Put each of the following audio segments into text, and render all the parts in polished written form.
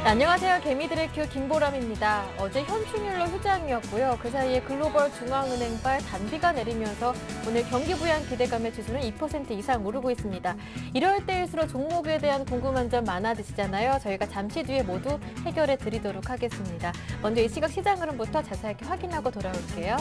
안녕하세요. 개미들의 큐 김보람입니다. 어제 현충일로 휴장이었고요. 그 사이에 글로벌 중앙은행발 단비가 내리면서 오늘 경기 부양 기대감의 지수는 2% 이상 오르고 있습니다. 이럴 때일수록 종목에 대한 궁금한 점 많아지시잖아요. 저희가 잠시 뒤에 모두 해결해 드리도록 하겠습니다. 먼저 이 시각 시장 흐름부터 자세하게 확인하고 돌아올게요.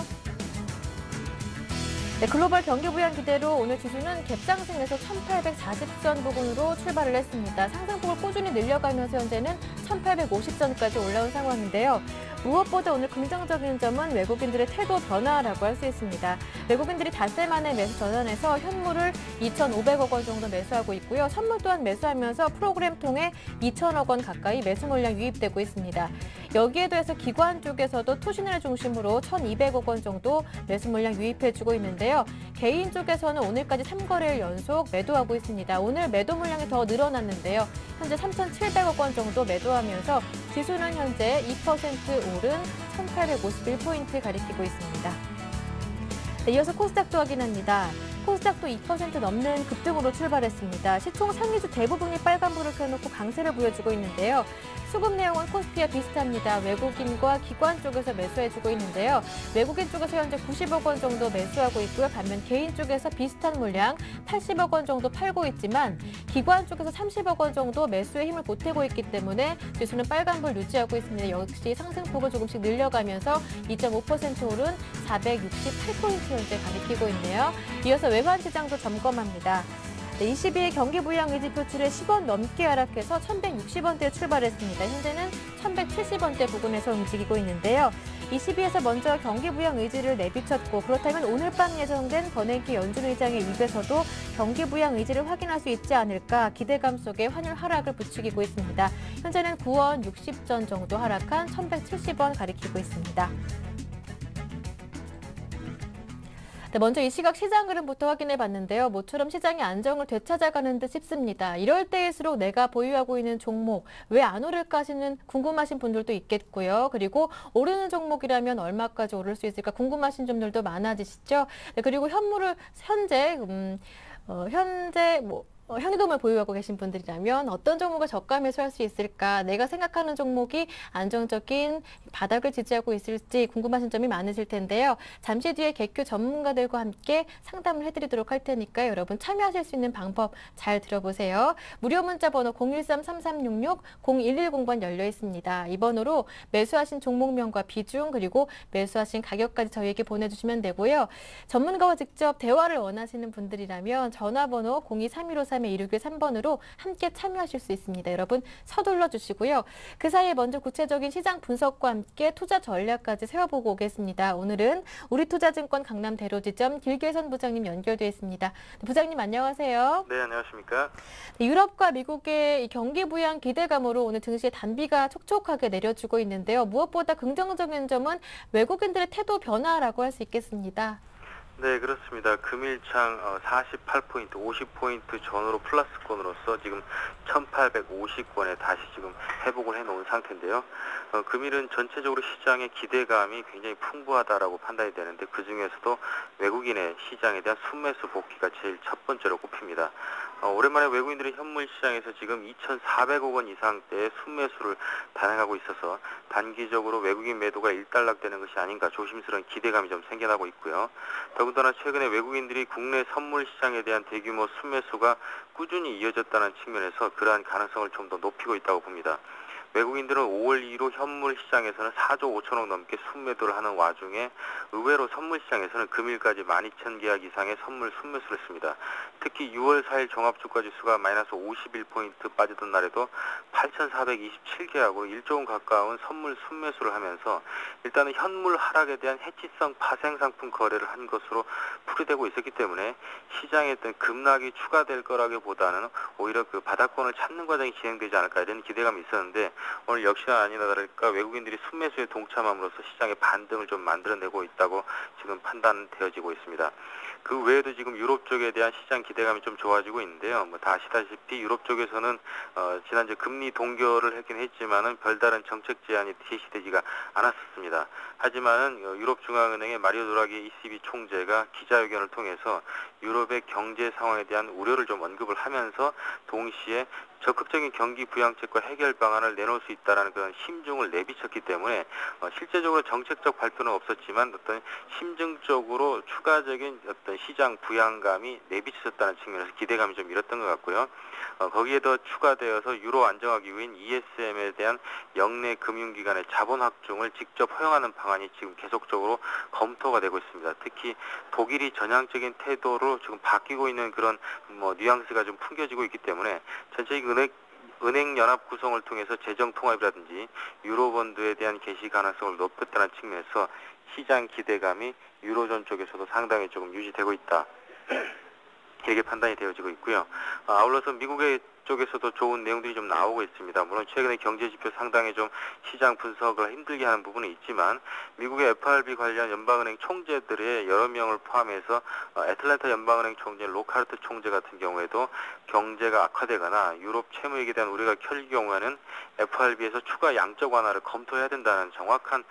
네, 글로벌 경기 부양 기대로 오늘 지수는 갭상승에서 1840선 부근으로 출발을 했습니다. 상승폭을 꾸준히 늘려가면서 현재는 1850선까지 올라온 상황인데요. 무엇보다 오늘 긍정적인 점은 외국인들의 태도 변화라고 할 수 있습니다. 외국인들이 닷새 만에 매수 전환해서 현물을 2,500억 원 정도 매수하고 있고요. 선물 또한 매수하면서 프로그램 통해 2,000억 원 가까이 매수 물량 유입되고 있습니다. 여기에 더해서 기관 쪽에서도 투신을 중심으로 1,200억 원 정도 매수 물량 유입해주고 있는데요. 개인 쪽에서는 오늘까지 3거래일 연속 매도하고 있습니다. 오늘 매도 물량이 더 늘어났는데요. 현재 3,700억 원 정도 매도하면서 지수는 현재 2% 오른 1,851포인트 가리키고 있습니다. 네, 이어서 코스닥도 확인합니다. 코스닥도 2% 넘는 급등으로 출발했습니다. 시총 상위주 대부분이 빨간불을 켜놓고 강세를 보여주고 있는데요. 수급 내용은 코스피와 비슷합니다. 외국인과 기관 쪽에서 매수해주고 있는데요. 외국인 쪽에서 현재 90억 원 정도 매수하고 있고요. 반면 개인 쪽에서 비슷한 물량 80억 원 정도 팔고 있지만 기관 쪽에서 30억 원 정도 매수에 힘을 보태고 있기 때문에 지수는 빨간불 유지하고 있습니다. 역시 상승폭을 조금씩 늘려가면서 2.5% 오른 468포인트 현재 가리키고 있네요. 이어서 외환시장도 점검합니다. 네, 22일 경기 부양 의지 표출에 10원 넘게 하락해서 1,160원대에 출발했습니다. 현재는 1,170원대 부근에서 움직이고 있는데요. 22에서 먼저 경기 부양 의지를 내비쳤고 그렇다면 오늘 밤 예정된 버냉키 연준 의장의 입에서도 경기 부양 의지를 확인할 수 있지 않을까 기대감 속에 환율 하락을 부추기고 있습니다. 현재는 9원 60전 정도 하락한 1,170원 가리키고 있습니다. 네, 먼저 이 시각 시장 흐름부터 확인해 봤는데요. 모처럼 시장이 안정을 되찾아가는 듯 싶습니다. 이럴 때일수록 내가 보유하고 있는 종목 왜 안 오를까 하시는 궁금하신 분들도 있겠고요. 그리고 오르는 종목이라면 얼마까지 오를 수 있을까 궁금하신 점들도 많아지시죠. 네, 그리고 현물을 현재 현금을 보유하고 계신 분들이라면 어떤 종목을 저가 매수할 수 있을까? 내가 생각하는 종목이 안정적인 바닥을 지지하고 있을지 궁금하신 점이 많으실 텐데요. 잠시 뒤에 개큐 전문가들과 함께 상담을 해드리도록 할 테니까 여러분 참여하실 수 있는 방법 잘 들어보세요. 무료 문자 번호 013-3366-0110번 열려 있습니다. 이 번호로 매수하신 종목명과 비중 그리고 매수하신 가격까지 저희에게 보내주시면 되고요. 전문가와 직접 대화를 원하시는 분들이라면 전화번호 023153-2613번으로 함께 참여하실 수 있습니다. 여러분 서둘러 주시고요. 그 사이에 먼저 구체적인 시장 분석과 함께 투자 전략까지 세워보고 오겠습니다. 오늘은 우리투자증권 강남 대로지점 길계선 부장님 연결되어 있습니다. 부장님 안녕하세요. 네, 안녕하십니까. 유럽과 미국의 이 경기 부양 기대감으로 오늘 증시의 단비가 촉촉하게 내려주고 있는데요. 무엇보다 긍정적인 점은 외국인들의 태도 변화라고 할 수 있겠습니다. 네, 그렇습니다. 금일창 48포인트, 50포인트 전후로 플러스권으로서 지금 1850권에 다시 지금 회복을 해놓은 상태인데요. 금일은 전체적으로 시장의 기대감이 굉장히 풍부하다라고 판단이 되는데 그중에서도 외국인의 시장에 대한 순매수 복귀가 제일 첫 번째로 꼽힙니다. 오랜만에 외국인들이 현물 시장에서 지금 2,400억 원 이상대의 순매수를 단행하고 있어서 단기적으로 외국인 매도가 일단락되는 것이 아닌가 조심스러운 기대감이 좀 생겨나고 있고요. 더군다나 최근에 외국인들이 국내 선물 시장에 대한 대규모 순매수가 꾸준히 이어졌다는 측면에서 그러한 가능성을 좀 더 높이고 있다고 봅니다. 외국인들은 5월 이후 현물 시장에서는 4조 5천억 넘게 순매도를 하는 와중에 의외로 선물 시장에서는 금일까지 12,000계약 이상의 선물 순매수를 했습니다. 특히 6월 4일 종합주가지수가 마이너스 51포인트 빠지던 날에도 8,427계약으로 1조 원 가까운 선물 순매수를 하면서 일단은 현물 하락에 대한 해치성 파생상품 거래를 한 것으로 풀이되고 있었기 때문에 시장에 어떤 급락이 추가될 거라기보다는 오히려 그 바닥권을 찾는 과정이 진행되지 않을까 이런 기대감이 있었는데 오늘 역시나 아니나 다를까 외국인들이 순매수에 동참함으로써 시장의 반등을 좀 만들어내고 있다고 지금 판단되어지고 있습니다. 그 외에도 지금 유럽 쪽에 대한 시장 기대감이 좀 좋아지고 있는데요. 뭐 다 아시다시피 유럽 쪽에서는 지난주 금리 동결을 하긴 했지만은 별다른 정책 제안이 제시되지가 않았었습니다. 하지만은 유럽 중앙은행의 마리오 드라기 ECB 총재가 기자회견을 통해서 유럽의 경제 상황에 대한 우려를 좀 언급을 하면서 동시에 적극적인 경기 부양책과 해결 방안을 내놓을 수 있다라는 그런 심중을 내비쳤기 때문에 실제적으로 정책적 발표는 없었지만 어떤 심증적으로 추가적인 어떤 시장 부양감이 내비쳐졌다는 측면에서 기대감이 좀 일었던 것 같고요. 거기에 더 추가되어서 유로 안정화 기구인 ESM에 대한 영내 금융기관의 자본 확충을 직접 허용하는 방안이 지금 계속적으로 검토가 되고 있습니다. 특히 독일이 전향적인 태도로 지금 바뀌고 있는 그런 뉘앙스가 좀 풍겨지고 있기 때문에 전체적인 은행 연합 구성을 통해서 재정 통합이라든지 유로본드에 대한 개시 가능성을 높였다는 측면에서 시장 기대감이 유로존 쪽에서도 상당히 조금 유지되고 있다. 이렇게 판단이 되어지고 있고요. 아울러서 미국의 쪽에서도 좋은 내용들이 좀 나오고 있습니다. 물론 최근에 경제 지표 상당히 좀 시장 분석을 힘들게 하는 부분은 있지만 미국의 FRB 관련 연방은행 총재들의 여러 명을 포함해서 애틀랜타 연방은행 총재 로카르트 총재 같은 경우에도 경제가 악화되거나 유럽 채무액에 대한 우려가 켜질 경우에는 FRB에서 추가 양적 완화를 검토해야 된다는 정확한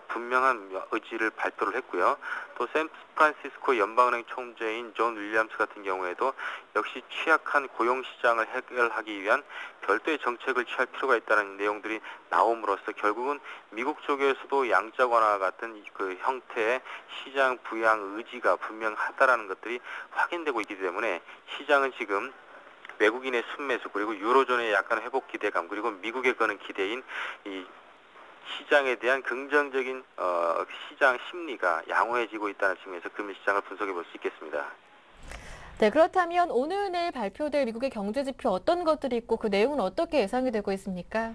분명한 의지를 발표를 했고요. 또 샌프란시스코 연방은행 총재인 존 윌리엄스 같은 경우에도 역시 취약한 고용시장을 해결하기 위한 별도의 정책을 취할 필요가 있다는 내용들이 나옴으로써 결국은 미국 쪽에서도 양적 완화 같은 그 형태의 시장 부양 의지가 분명하다라는 것들이 확인되고 있기 때문에 시장은 지금 외국인의 순매수 그리고 유로존의 약간 회복 기대감 그리고 미국에 거는 기대인 이 시장에 대한 긍정적인 시장 심리가 양호해지고 있다는 측면에서 금융시장을 분석해 볼 수 있겠습니다. 네, 그렇다면 오늘 내일 발표될 미국의 경제 지표 어떤 것들이 있고 그 내용은 어떻게 예상이 되고 있습니까?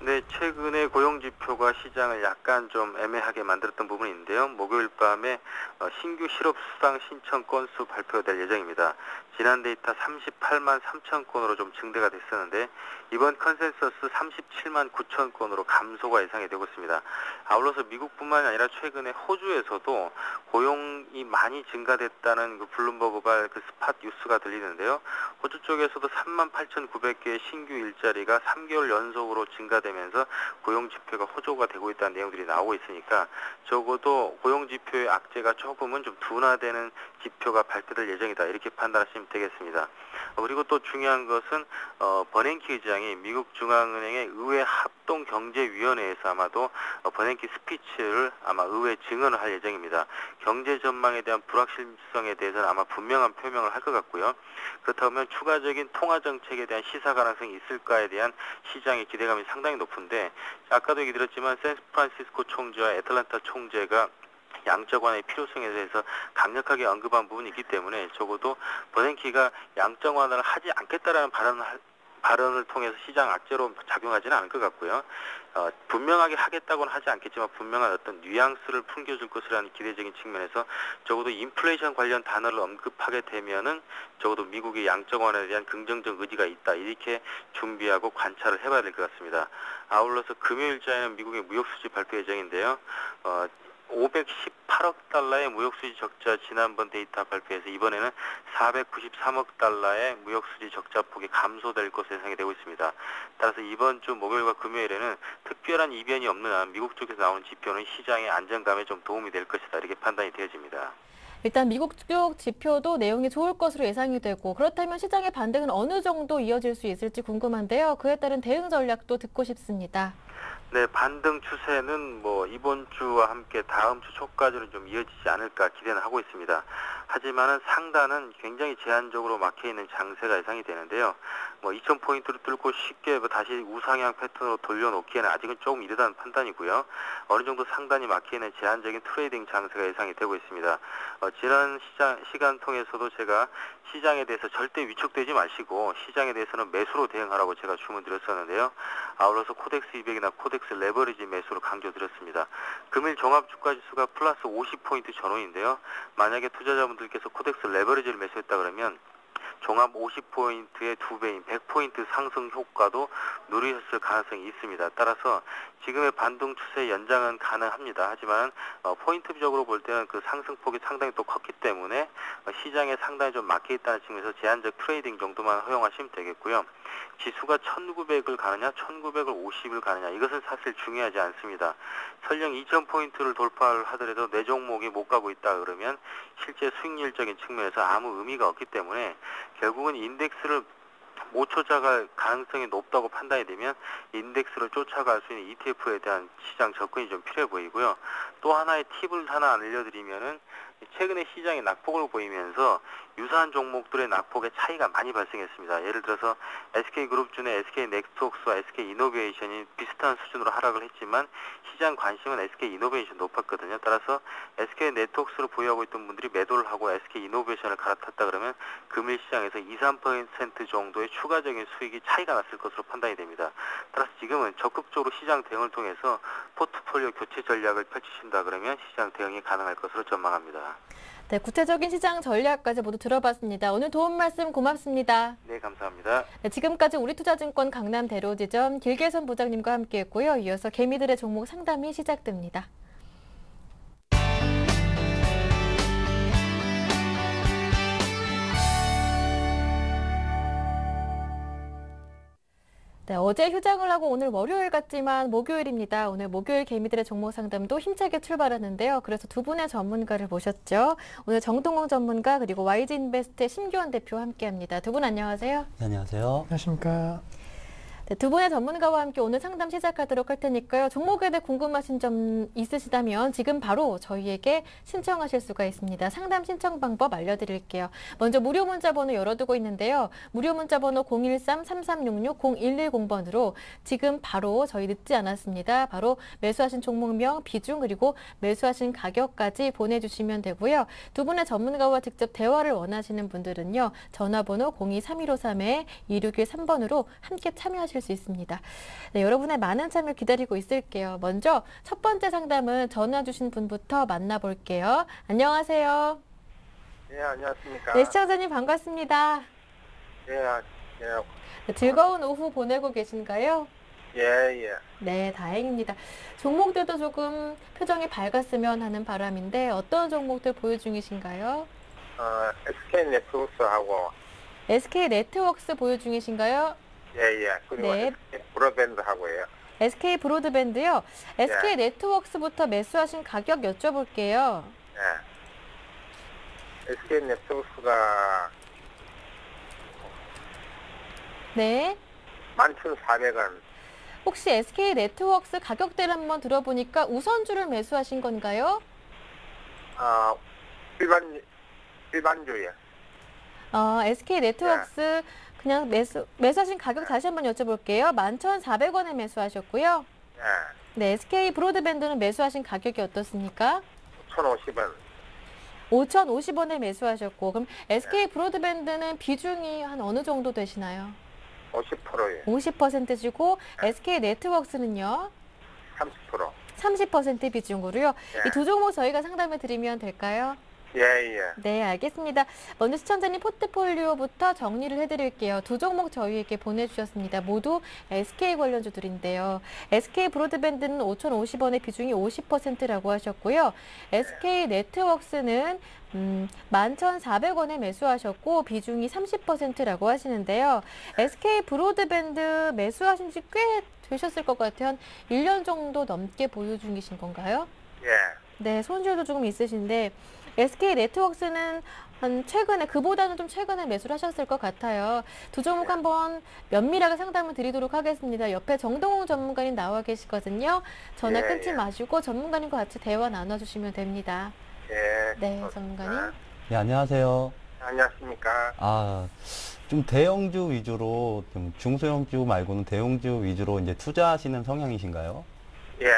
네, 최근에 고용지표가 시장을 약간 좀 애매하게 만들었던 부분이 있는데요. 목요일 밤에 신규 실업 수당 신청 건수 발표될 예정입니다. 지난 데이터 38만 3천 건으로 좀 증대가 됐었는데 이번 컨센서스 37만 9천 건으로 감소가 예상이 되고 있습니다. 아울러서 미국뿐만이 아니라 최근에 호주에서도 고용이 많이 증가됐다는 그 블룸버그발 그 스팟 뉴스가 들리는데요. 호주 쪽에서도 3만 8,900개의 신규 일자리가 3개월 연속으로 증가되면서 고용지표가 호조가 되고 있다는 내용들이 나오고 있으니까 적어도 고용지표의 악재가 조금은 좀 둔화되는 지표가 발표될 예정이다. 이렇게 판단하시면 되겠습니다. 그리고 또 중요한 것은 버냉키 의장이 미국 중앙은행의 의회 합동경제위원회에서 아마도 버냉키 스피치를 아마 의회 증언을 할 예정입니다. 경제 전망에 대한 불확실성에 대해서는 아마 분명한 표명을 할 것 같고요. 그렇다면 추가적인 통화 정책에 대한 시사 가능성이 있을까에 대한 시장의 기대감이 상당히 높은데 아까도 얘기 드렸지만 샌프란시스코 총재와 애틀랜타 총재가 양적 완화의 필요성에 대해서 강력하게 언급한 부분이 있기 때문에 적어도 버냉키가 양적 완화를 하지 않겠다라는 발언을 통해서 시장 악재로 작용하지는 않을 것 같고요. 분명하게 하겠다고는 하지 않겠지만 분명한 어떤 뉘앙스를 풍겨줄 것이라는 기대적인 측면에서 적어도 인플레이션 관련 단어를 언급하게 되면은 적어도 미국의 양적 완화에 대한 긍정적 의지가 있다. 이렇게 준비하고 관찰을 해봐야 될 것 같습니다. 아울러서 금요일자에는 미국의 무역수지 발표 예정인데요. 518억 달러의 무역수지 적자 지난번 데이터 발표에서 이번에는 493억 달러의 무역수지 적자 폭이 감소될 것으로 예상이 되고 있습니다. 따라서 이번 주 목요일과 금요일에는 특별한 이변이 없는 한 미국 쪽에서 나오는 지표는 시장의 안정감에 좀 도움이 될 것이다. 이렇게 판단이 되어집니다. 일단 미국 쪽 지표도 내용이 좋을 것으로 예상이 되고 그렇다면 시장의 반등은 어느 정도 이어질 수 있을지 궁금한데요. 그에 따른 대응 전략도 듣고 싶습니다. 네, 반등 추세는 이번 주와 함께 다음 주 초까지는 좀 이어지지 않을까 기대는 하고 있습니다. 하지만은 상단은 굉장히 제한적으로 막혀있는 장세가 예상이 되는데요. 2000포인트를 뚫고 쉽게 다시 우상향 패턴으로 돌려놓기에는 아직은 조금 이르다는 판단이고요. 어느 정도 상단이 막혀있는 제한적인 트레이딩 장세가 예상이 되고 있습니다. 지난 시간 통해서도 제가 시장에 대해서 절대 위축되지 마시고 시장에 대해서는 매수로 대응하라고 제가 주문드렸었는데요. 아울러서 코덱스 200이나 코덱스 레버리지 매수를 강조드렸습니다. 금일 종합주가지수가 플러스 50포인트 전후인데요. 만약에 투자자분들께서 코덱스 레버리지를 매수했다 그러면 종합 50포인트의 2배인 100포인트 상승 효과도 누리셨을 가능성이 있습니다. 따라서 지금의 반등 추세 연장은 가능합니다. 하지만 포인트적으로 볼 때는 그 상승폭이 상당히 또 컸기 때문에 시장에 상당히 좀 막혀 있다는 측면에서 제한적 트레이딩 정도만 허용하시면 되겠고요. 지수가 1900을 가느냐 1950을 가느냐 이것은 사실 중요하지 않습니다. 설령 2000포인트를 돌파를 하더라도 내 종목이 못 가고 있다 그러면 실제 수익률적인 측면에서 아무 의미가 없기 때문에 결국은 인덱스를 못 쫓아갈 가능성이 높다고 판단이 되면 인덱스를 쫓아갈 수 있는 ETF에 대한 시장 접근이 좀 필요해 보이고요. 또 하나의 팁을 하나 알려드리면은 최근에 시장이 낙폭을 보이면서 유사한 종목들의 낙폭의 차이가 많이 발생했습니다. 예를 들어서 SK그룹 중에 SK넥스트웍스와 SK이노베이션이 비슷한 수준으로 하락을 했지만 시장 관심은 SK이노베이션 높았거든요. 따라서 SK네트웍스를 보유하고 있던 분들이 매도를 하고 SK이노베이션을 갈아탔다 그러면 금일시장에서 2~3% 정도의 추가적인 수익이 차이가 났을 것으로 판단이 됩니다. 따라서 지금은 적극적으로 시장 대응을 통해서 포트폴리오 교체 전략을 펼치신다 그러면 시장 대응이 가능할 것으로 전망합니다. 네, 구체적인 시장 전략까지 모두 들어봤습니다. 오늘 도움 말씀 고맙습니다. 네, 감사합니다. 네, 지금까지 우리투자증권 강남 대로지점 길계선 부장님과 함께했고요. 이어서 개미들의 종목 상담이 시작됩니다. 네, 어제 휴장을 하고 오늘 월요일 같지만 목요일입니다. 오늘 목요일 개미들의 종목 상담도 힘차게 출발하는데요. 그래서 두 분의 전문가를 모셨죠. 오늘 정동원 전문가 그리고 YG인베스트의 심규원 대표와 함께합니다. 두 분 안녕하세요. 네, 안녕하세요. 안녕하십니까. 네, 두 분의 전문가와 함께 오늘 상담 시작하도록 할 테니까요. 종목에 대해 궁금하신 점 있으시다면 지금 바로 저희에게 신청하실 수가 있습니다. 상담 신청 방법 알려드릴게요. 먼저 무료 문자 번호 열어두고 있는데요. 무료 문자 번호 013-3366-0110번으로 지금 바로 저희 늦지 않았습니다. 바로 매수하신 종목명, 비중 그리고 매수하신 가격까지 보내주시면 되고요. 두 분의 전문가와 직접 대화를 원하시는 분들은요. 전화번호 02-3153-2613번으로 함께 참여하실 수 있습니다. 네, 여러분의 많은 참여 기다리고 있을게요. 먼저 첫 번째 상담은 전화 주신 분부터 만나볼게요. 안녕하세요. 예, 안녕하십니까. 네, 시청자님 반갑습니다. 예, 예, 네, 즐거운 오후 보내고 계신가요? 예, 예. 네, 다행입니다. 종목들도 조금 표정이 밝았으면 하는 바람인데 어떤 종목들 보유 중이신가요? SK네트워크하고, SK네트웍스 보유 중이신가요? 예, 예. 그리고 네. 브로드밴드하고요. SK 브로드밴드요. SK 네트웍스부터 매수하신 가격 여쭤볼게요. 예. SK네트워크가 네. 11,400원. 혹시 SK 네트웍스 가격대를 한번 들어보니까 우선주를 매수하신 건가요? 일반주요. SK 네트웍스 그냥 매수하신 가격 다시 한번 여쭤볼게요. 11,400원에 매수하셨고요. 예. 네, SK 브로드밴드는 매수하신 가격이 어떻습니까? 1,050원. 5,050원에 매수하셨고, 그럼 SK 브로드밴드는 비중이 한 어느 정도 되시나요? 50%요. 50%시고 SK 네트웍스는요? 30%. 30% 비중으로요. 예. 이 두 종목 저희가 상담해 드리면 될까요? 예, 예. 네, 알겠습니다. 먼저 시청자님 포트폴리오부터 정리를 해드릴게요. 두 종목 저희에게 보내주셨습니다. 모두 SK 관련주들인데요. SK 브로드밴드는 5,050원의 비중이 50%라고 하셨고요. SK 네트웍스는 11,400원에 매수하셨고 비중이 30%라고 하시는데요. SK 브로드밴드 매수하신 지 꽤 되셨을 것 같아요. 한 1년 정도 넘게 보유 중이신 건가요? 예. 네, 손실도 조금 있으신데 SK 네트웍스는 한 최근에 그보다는 좀 최근에 매수를 하셨을 것 같아요. 두 종목 한번 면밀하게 상담을 드리도록 하겠습니다. 옆에 정동웅 전문가님 나와 계시거든요. 전화 예, 끊지 예. 마시고 전문가님과 같이 대화 나눠주시면 됩니다. 예. 네, 전문가님. 네, 안녕하세요. 안녕하십니까. 좀 대형주 위주로, 좀 중소형주 말고는 대형주 위주로 이제 투자하시는 성향이신가요? 예.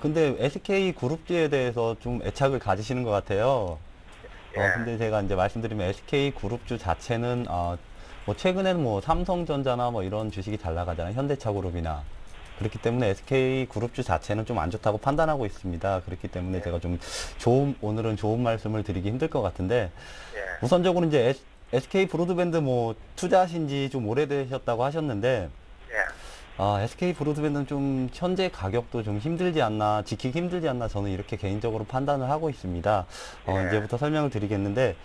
근데 SK 그룹주에 대해서 좀 애착을 가지시는 것 같아요. 예. 근데 제가 이제 말씀드리면 SK 그룹주 자체는, 뭐 최근에는 뭐 삼성전자나 뭐 이런 주식이 잘 나가잖아요. 현대차 그룹이나. 그렇기 때문에 SK 그룹주 자체는 좀 안 좋다고 판단하고 있습니다. 그렇기 때문에 제가 좀 오늘은 좋은 말씀을 드리기 힘들 것 같은데, 예. 우선적으로 이제 SK 브로드밴드 뭐 투자하신 지 좀 오래되셨다고 하셨는데, 예. SK 브로드밴드는 좀 현재 가격도 좀 힘들지 않나, 지키기 힘들지 않나 저는 이렇게 개인적으로 판단을 하고 있습니다. 예. 이제부터 설명을 드리겠는데,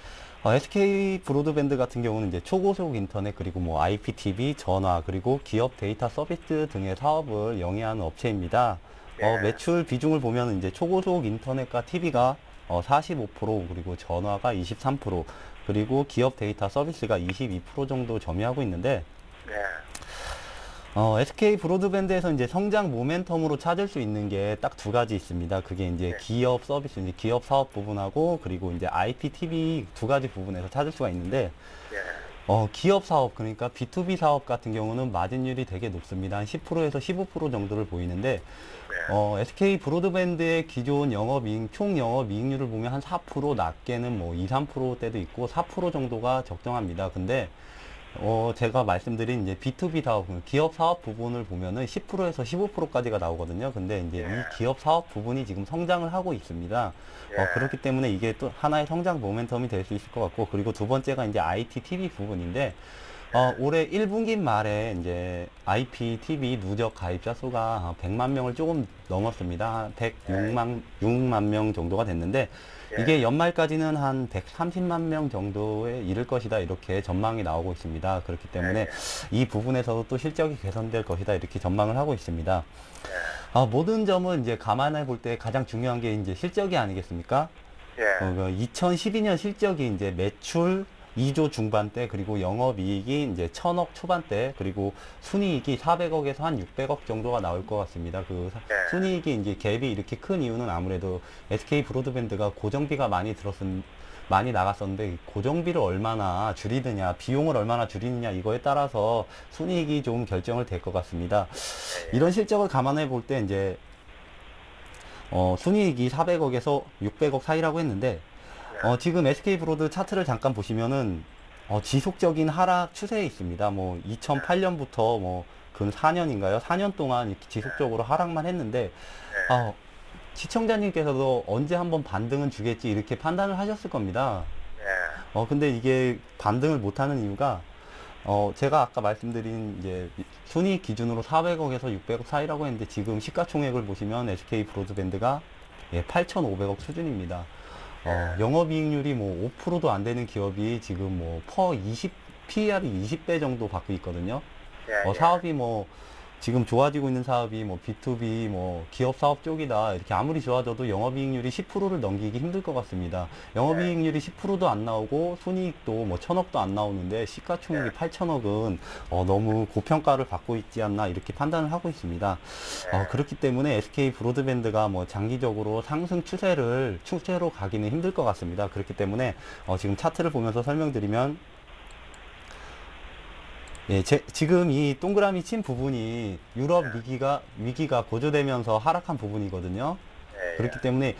SK 브로드밴드 같은 경우는 이제 초고속 인터넷 그리고 뭐 IPTV, 전화 그리고 기업 데이터 서비스 등의 사업을 영위하는 업체입니다. 예. 매출 비중을 보면 이제 초고속 인터넷과 TV가 45% 그리고 전화가 23% 그리고 기업 데이터 서비스가 22% 정도 점유하고 있는데, 예. SK 브로드밴드에서 이제 성장 모멘텀으로 찾을 수 있는 게 딱 두 가지 있습니다. 그게 이제 네. 기업 서비스, 이제 기업 사업 부분하고 그리고 이제 IPTV 두 가지 부분에서 찾을 수가 있는데, 예. 기업 사업, 그러니까 B2B 사업 같은 경우는 마진율이 되게 높습니다. 한 10%에서 15% 정도를 보이는데, SK 브로드밴드의 기존 총 영업이익률을 보면 한 4% 낮게는 뭐 2, 3%대도 있고 4% 정도가 적정합니다. 근데 제가 말씀드린 이제 B2B 사업, 기업 사업 부분을 보면은 10%에서 15%까지가 나오거든요. 근데 이제 이 기업 사업 부분이 지금 성장을 하기 있습니다. 그렇기 때문에 이게 또 하나의 성장 모멘텀이 될 수 있을 것 같고, 그리고 두 번째가 이제 IPTV 부분인데, 올해 1분기 말에 이제 IPTV 누적 가입자 수가 100만 명을 조금 넘었습니다. 106만 명 정도가 됐는데, 이게 연말까지는 한 130만 명 정도에 이를 것이다, 이렇게 전망이 나오고 있습니다. 그렇기 때문에 이 부분에서도 또 실적이 개선될 것이다, 이렇게 전망을 하고 있습니다. 모든 점은 이제 감안해 볼 때 가장 중요한 게 이제 실적이 아니겠습니까? 예. 2012년 실적이 이제 매출 2조 중반대, 그리고 영업이익이 이제 1000억 초반대, 그리고 순이익이 400억에서 한 600억 정도가 나올 것 같습니다. 순이익이 이제 갭이 이렇게 큰 이유는 아무래도 SK 브로드밴드가 고정비가 많이 나갔었는데, 고정비를 얼마나 줄이느냐, 비용을 얼마나 줄이느냐, 이거에 따라서 순이익이 좀 결정을 될 것 같습니다. 이런 실적을 감안해 볼 때 이제 순이익이 400억에서 600억 사이라고 했는데, 지금 SK 브로드 차트를 잠깐 보시면은 지속적인 하락 추세에 있습니다. 뭐 2008년부터 뭐 근 4년인가요? 4년 동안 이렇게 지속적으로 하락만 했는데, 시청자님께서도 언제 한번 반등은 주겠지, 이렇게 판단을 하셨을 겁니다. 근데 이게 반등을 못하는 이유가, 제가 아까 말씀드린 이제 순이익 기준으로 400억에서 600억 사이라고 했는데, 지금 시가총액을 보시면 SK 브로드밴드가 8,500억 수준입니다. 영업이익률이 뭐 5%도 안 되는 기업이 지금 뭐 PER이 20배 정도 받고 있거든요. 사업이 뭐 지금 좋아지고 있는 사업이 뭐 B2B 뭐 기업 사업 쪽이다, 이렇게 아무리 좋아져도 영업이익률이 10%를 넘기기 힘들 것 같습니다. 영업이익률이 10%도 안 나오고 순이익도 뭐 1000억도 안 나오는데 시가총액이 8천억은 너무 고평가를 받고 있지 않나, 이렇게 판단을 하고 있습니다. 그렇기 때문에 SK 브로드밴드가 뭐 장기적으로 상승 추세로 가기는 힘들 것 같습니다. 그렇기 때문에 지금 차트를 보면서 설명드리면, 지금 이 동그라미 친 부분이 유럽 위기가 고조되면서 하락한 부분이거든요. 그렇기 때문에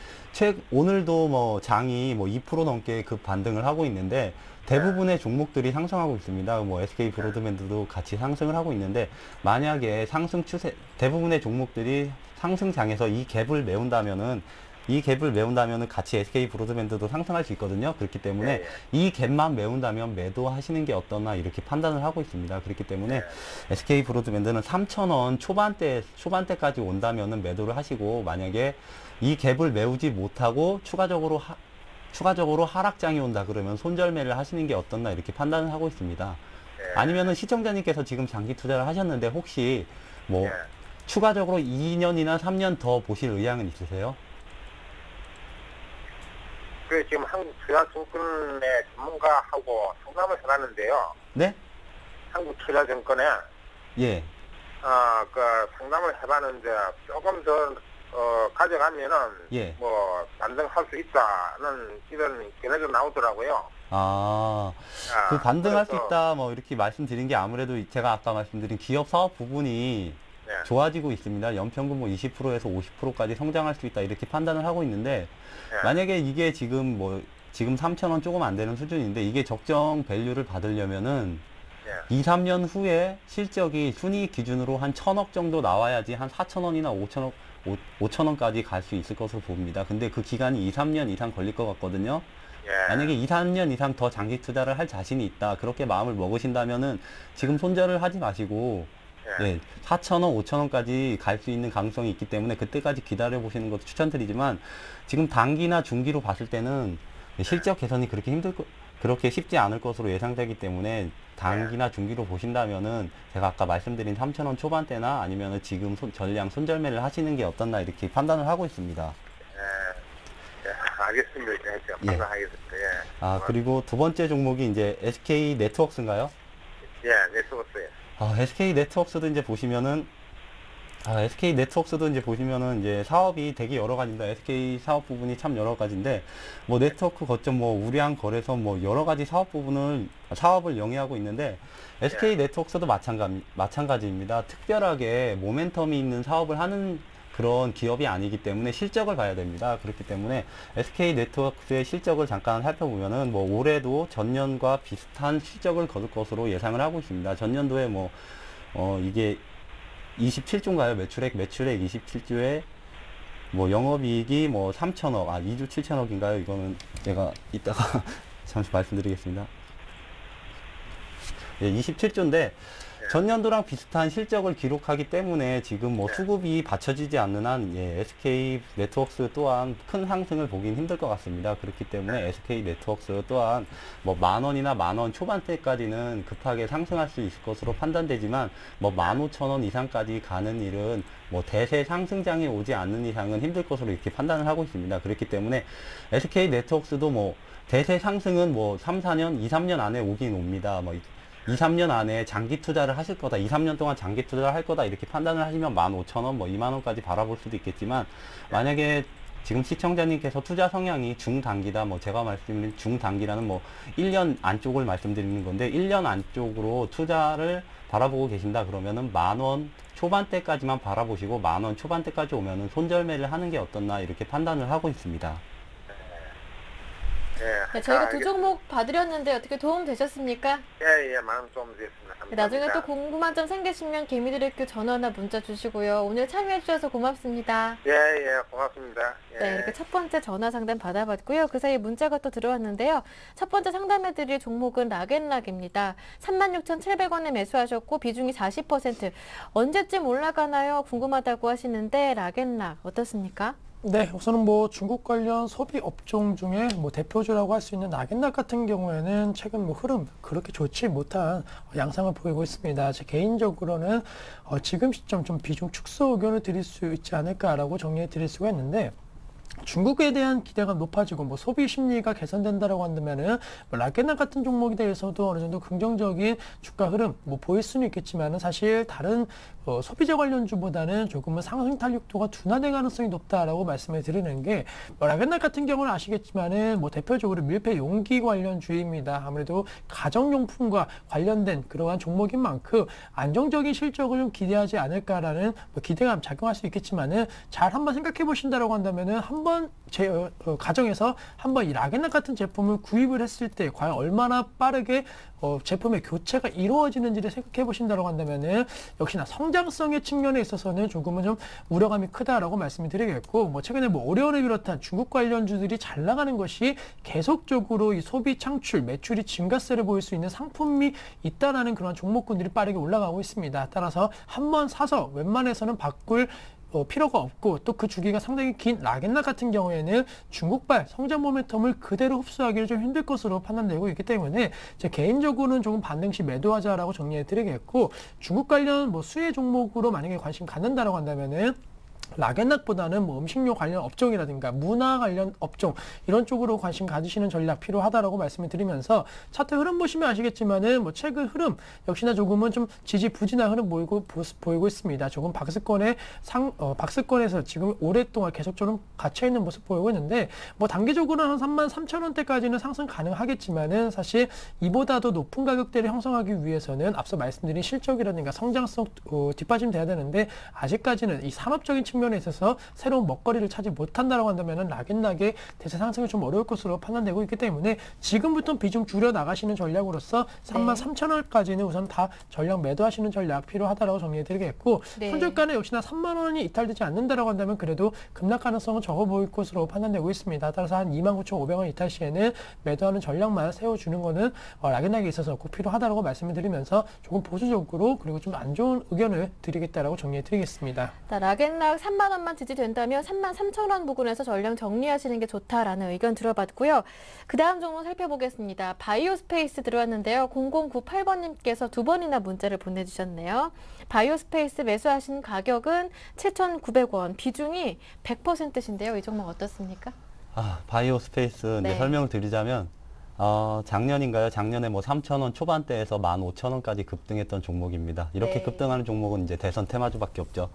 오늘도 뭐 장이 뭐 2% 넘게 급 반등을 하고 있는데, 대부분의 종목들이 상승하고 있습니다. 뭐 SK 브로드밴드도 같이 상승을 하고 있는데, 만약에 대부분의 종목들이 상승장에서 이 갭을 메운다면은 같이 SK 브로드밴드도 상승할 수 있거든요. 그렇기 때문에 이 갭만 메운다면 매도하시는 게 어떠나, 이렇게 판단을 하고 있습니다. 그렇기 때문에 SK 브로드밴드는 3,000원 초반대까지 온다면은 매도를 하시고, 만약에 이 갭을 메우지 못하고 추가적으로 하락장이 온다 그러면 손절매를 하시는 게 어떻나, 이렇게 판단을 하고 있습니다. 아니면은 시청자님께서 지금 장기 투자를 하셨는데, 혹시 뭐 추가적으로 2년이나 3년 더 보실 의향은 있으세요? 지금 한국투자증권의 전문가하고 상담을 해봤는데요. 네? 한국투자증권에 예. 상담을 해봤는데, 조금 더 가져가면은 뭐 반등할 수 있다는 이런 견해가 나오더라고요. 그 반등할 수 있다, 뭐 이렇게 말씀드린 게, 아무래도 제가 아까 말씀드린 기업 사업 부분이 좋아지고 있습니다. 연평균 뭐 20%에서 50%까지 성장할 수 있다, 이렇게 판단을 하고 있는데, 만약에 이게 지금 3,000원 조금 안 되는 수준인데, 이게 적정 밸류를 받으려면은 2, 3년 후에 실적이 순이익 기준으로 한 1,000억 정도 나와야지 한 4,000원이나 5,000원까지 갈 수 있을 것으로 봅니다. 근데 그 기간이 2, 3년 이상 걸릴 것 같거든요. 만약에 2, 3년 이상 더 장기 투자를 할 자신이 있다. 그렇게 마음을 먹으신다면은 지금 손절을 하지 마시고 4,000원, 5,000원까지 갈 수 있는 가능성이 있기 때문에 그때까지 기다려 보시는 것도 추천드리지만 지금 단기나 중기로 봤을 때는 실적 개선이 그렇게 쉽지 않을 것으로 예상되기 때문에 단기나 중기로 보신다면은 제가 아까 말씀드린 3,000원 초반대나 아니면은 지금 전량 손절매를 하시는 게 어떻나 이렇게 판단을 하고 있습니다. 알겠습니다. 제가 판단하겠습니다. 그리고 두 번째 종목이 이제 SK 네트워크인가요? 네트워크예요. SK 네트워크도 이제 보시면은 이제 사업이 되게 여러 가지입니다. SK 사업 부분이 참 여러 가지인데, 뭐 네트워크 거점, 뭐 우량 거래소, 뭐 여러 가지 사업을 영위하고 있는데, SK 네트워크도 마찬가지입니다. 특별하게 모멘텀이 있는 사업을 하는 그런 기업이 아니기 때문에 실적을 봐야 됩니다. 그렇기 때문에 SK 네트워크의 실적을 잠깐 살펴보면은 뭐 올해도 전년과 비슷한 실적을 거둘 것으로 예상을 하고 있습니다. 전년도에 이게 27조인가요? 매출액 27조에 뭐 영업이익이 뭐 3천억, 2조 7천억인가요? 이거는 제가 이따가 잠시 말씀드리겠습니다. 27조인데 전년도랑 비슷한 실적을 기록하기 때문에 지금 뭐 수급이 받쳐지지 않는 한 SK 네트워크 또한 큰 상승을 보긴 힘들 것 같습니다. 그렇기 때문에 SK 네트워크 또한 뭐 10,000원이나 10,000원 초반대까지는 급하게 상승할 수 있을 것으로 판단되지만 뭐 15,000원 이상까지 가는 일은 뭐 대세 상승장이 오지 않는 이상은 힘들 것으로 이렇게 판단을 하고 있습니다. 그렇기 때문에 SK 네트워크도 뭐 대세 상승은 뭐 3, 4년, 2, 3년 안에 오긴 옵니다. 뭐 2, 3년 안에 장기 투자를 하실 거다. 2, 3년 동안 장기 투자를 할 거다. 이렇게 판단을 하시면 15,000원, 뭐 2만원까지 바라볼 수도 있겠지만, 만약에 지금 시청자님께서 투자 성향이 중단기다. 뭐 제가 말씀드린 중단기라는 뭐 1년 안쪽을 말씀드리는 건데, 1년 안쪽으로 투자를 바라보고 계신다. 그러면은 10,000원 초반대까지만 바라보시고 10,000원 초반대까지 오면은 손절매를 하는 게 어떻나 이렇게 판단을 하고 있습니다. 저희가 두 종목 봐드렸는데 어떻게 도움 되셨습니까? 많은 도움 되셨습니다. 감사합니다. 나중에 또 궁금한 점 생기시면 개미드래큐 전화나 문자 주시고요. 오늘 참여해주셔서 고맙습니다. 고맙습니다. 이렇게 첫 번째 전화 상담 받아봤고요. 그 사이에 문자가 또 들어왔는데요. 첫 번째 상담해드릴 종목은 락앤락입니다. 36,700원에 매수하셨고 비중이 40%. 언제쯤 올라가나요? 궁금하다고 하시는데 락앤락 어떻습니까? 네, 우선은 뭐 중국 관련 소비 업종 중에 뭐 대표주라고 할 수 있는 락앤락 같은 경우에는 최근 뭐 흐름 그렇게 좋지 못한 양상을 보이고 있습니다. 제 개인적으로는 지금 시점 좀 비중 축소 의견을 드릴 수 있지 않을까라고 정리해 드릴 수가 있는데, 중국에 대한 기대가 높아지고 뭐 소비 심리가 개선된다라고 한다면은 뭐 락앤락 같은 종목에 대해서도 어느 정도 긍정적인 주가 흐름 뭐 보일 수는 있겠지만은 사실 다른 소비재 관련주보다는 조금은 상승 탄력도가 둔화될 가능성이 높다라고 말씀을 드리는 게, 뭐 락앤락 같은 경우는 아시겠지만은 뭐 대표적으로 밀폐 용기 관련주입니다. 아무래도 가정용품과 관련된 그러한 종목인 만큼 안정적인 실적을 좀 기대하지 않을까라는 뭐 기대감 작용할 수 있겠지만은, 잘 한번 생각해 보신다라고 한다면은 한번 제 가정에서 한번 이 락앤락 같은 제품을 구입을 했을 때 과연 얼마나 빠르게 제품의 교체가 이루어지는지를 생각해 보신다고 한다면은 역시나 성장성의 측면에 있어서는 조금은 좀 우려감이 크다라고 말씀을 드리겠고, 뭐 최근에 뭐 오리온을 비롯한 중국 관련주들이 잘 나가는 것이 계속적으로 이 소비 창출, 매출이 증가세를 보일 수 있는 상품이 있다라는 그런 종목군들이 빠르게 올라가고 있습니다. 따라서 한번 사서 웬만해서는 바꿀 필요가 없고, 또 그 주기가 상당히 긴 락앤락 같은 경우에는 중국발 성장 모멘텀을 그대로 흡수하기를 좀 힘들 것으로 판단되고 있기 때문에 제 개인적으로는 조금 반등 시 매도하자라고 정리해 드리겠고, 중국 관련 뭐 수혜 종목으로 만약에 관심 갖는다라고 한다면은 락앤락보다는 뭐 음식료 관련 업종이라든가 문화 관련 업종 이런 쪽으로 관심 가지시는 전략 필요하다라고 말씀을 드리면서, 차트 흐름 보시면 아시겠지만은 뭐 최근 흐름 역시나 조금은 좀 지지부진한 흐름 보이고 있습니다. 조금 박스권에서 지금 오랫동안 계속 좀 갇혀 있는 모습 보이고 있는데, 뭐 단기적으로는 한 33,000원대까지는 상승 가능하겠지만은 사실 이보다도 높은 가격대를 형성하기 위해서는 앞서 말씀드린 실적이라든가 성장성 뒷받침돼야 되는데, 아직까지는 이 산업적인 측면 측면에 있어서 새로운 먹거리를 찾지 못한다라고 한다면 락앤락의 대세 상승이 좀 어려울 것으로 판단되고 있기 때문에 지금부터 비중 줄여 나가시는 전략으로서 33,000원까지는 우선 다 전략 매도하시는 전략 필요하다라고 정리해드리겠고 네. 손절가는 역시나 3만 원이 이탈되지 않는다라고 한다면 그래도 급락 가능성은 적어 보일 것으로 판단되고 있습니다. 따라서 한 29,500원 이탈 시에는 매도하는 전략만 세워주는 거는 락앤락에 있어서 꼭 필요하다라고 말씀을 드리면서 조금 보수적으로 그리고 좀 안 좋은 의견을 드리겠다라고 정리해드리겠습니다. 락앤락 3만 원만 지지된다면 33,000원 부근에서 전량 정리하시는 게 좋다라는 의견 들어봤고요. 그 다음 종목 살펴보겠습니다. 바이오스페이스 들어왔는데요. 0098번님께서 두 번이나 문자를 보내주셨네요. 바이오스페이스 매수하신 가격은 7,900원, 비중이 100%신데요. 이 종목 어떻습니까? 바이오스페이스 이제 네. 설명을 드리자면 작년인가요? 작년에 뭐 3,000원 초반대에서 15,000원까지 급등했던 종목입니다. 이렇게 네. 급등하는 종목은 이제 대선 테마주밖에 없죠.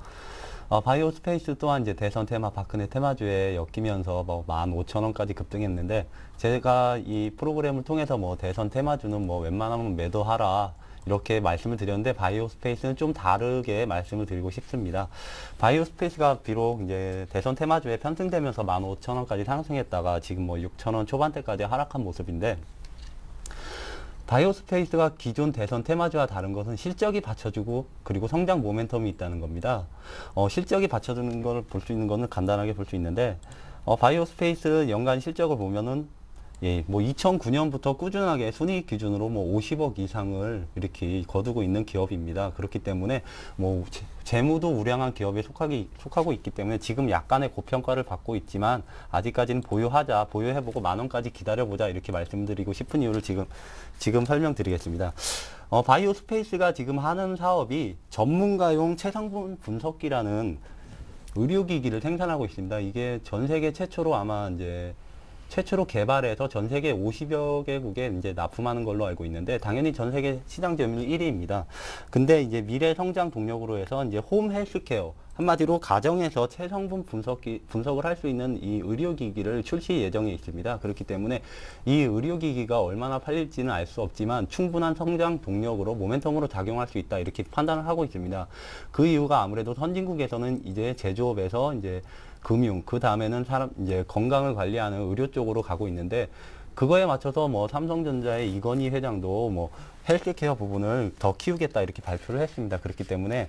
바이오스페이스 또한 이제 대선 테마, 박근혜 테마주에 엮이면서 뭐 15,000원까지 급등했는데 제가 이 프로그램을 통해서 뭐 대선 테마주는 뭐 웬만하면 매도하라 이렇게 말씀을 드렸는데 바이오스페이스는 좀 다르게 말씀을 드리고 싶습니다. 바이오스페이스가 비록 이제 대선 테마주에 편승되면서 15,000원까지 상승했다가 지금 뭐 6,000원 초반대까지 하락한 모습인데 바이오스페이스가 기존 대선 테마주와 다른 것은 실적이 받쳐주고 그리고 성장 모멘텀이 있다는 겁니다. 실적이 받쳐주는 걸 볼 수 있는 거는 간단하게 볼 수 있는데 바이오스페이스 연간 실적을 보면은 뭐 2009년부터 꾸준하게 순이익 기준으로 뭐 50억 이상을 이렇게 거두고 있는 기업입니다. 그렇기 때문에 뭐 재무도 우량한 기업에 속하고 있기 때문에 지금 약간의 고평가를 받고 있지만 아직까지는 보유해보고 10,000원까지 기다려보자 이렇게 말씀드리고 싶은 이유를 지금 설명드리겠습니다. 바이오스페이스가 지금 하는 사업이 전문가용 체성분 분석기라는 의료기기를 생산하고 있습니다. 이게 전 세계 최초로 아마 이제 최초로 개발해서 전 세계 50여 개국에 이제 납품하는 걸로 알고 있는데 당연히 전 세계 시장 점유율 1위입니다. 근데 이제 미래 성장 동력으로 해서 이제 홈 헬스케어 한마디로 가정에서 체성분 분석을 할 수 있는 이 의료기기를 출시 예정에 있습니다. 그렇기 때문에 이 의료기기가 얼마나 팔릴지는 알 수 없지만 충분한 성장 동력으로 모멘텀으로 작용할 수 있다 이렇게 판단을 하고 있습니다. 그 이유가 아무래도 선진국에서는 이제 제조업에서 이제 금융, 그 다음에는 이제 건강을 관리하는 의료 쪽으로 가고 있는데 그거에 맞춰서 뭐 삼성전자의 이건희 회장도 뭐 헬스케어 부분을 더 키우겠다 이렇게 발표를 했습니다. 그렇기 때문에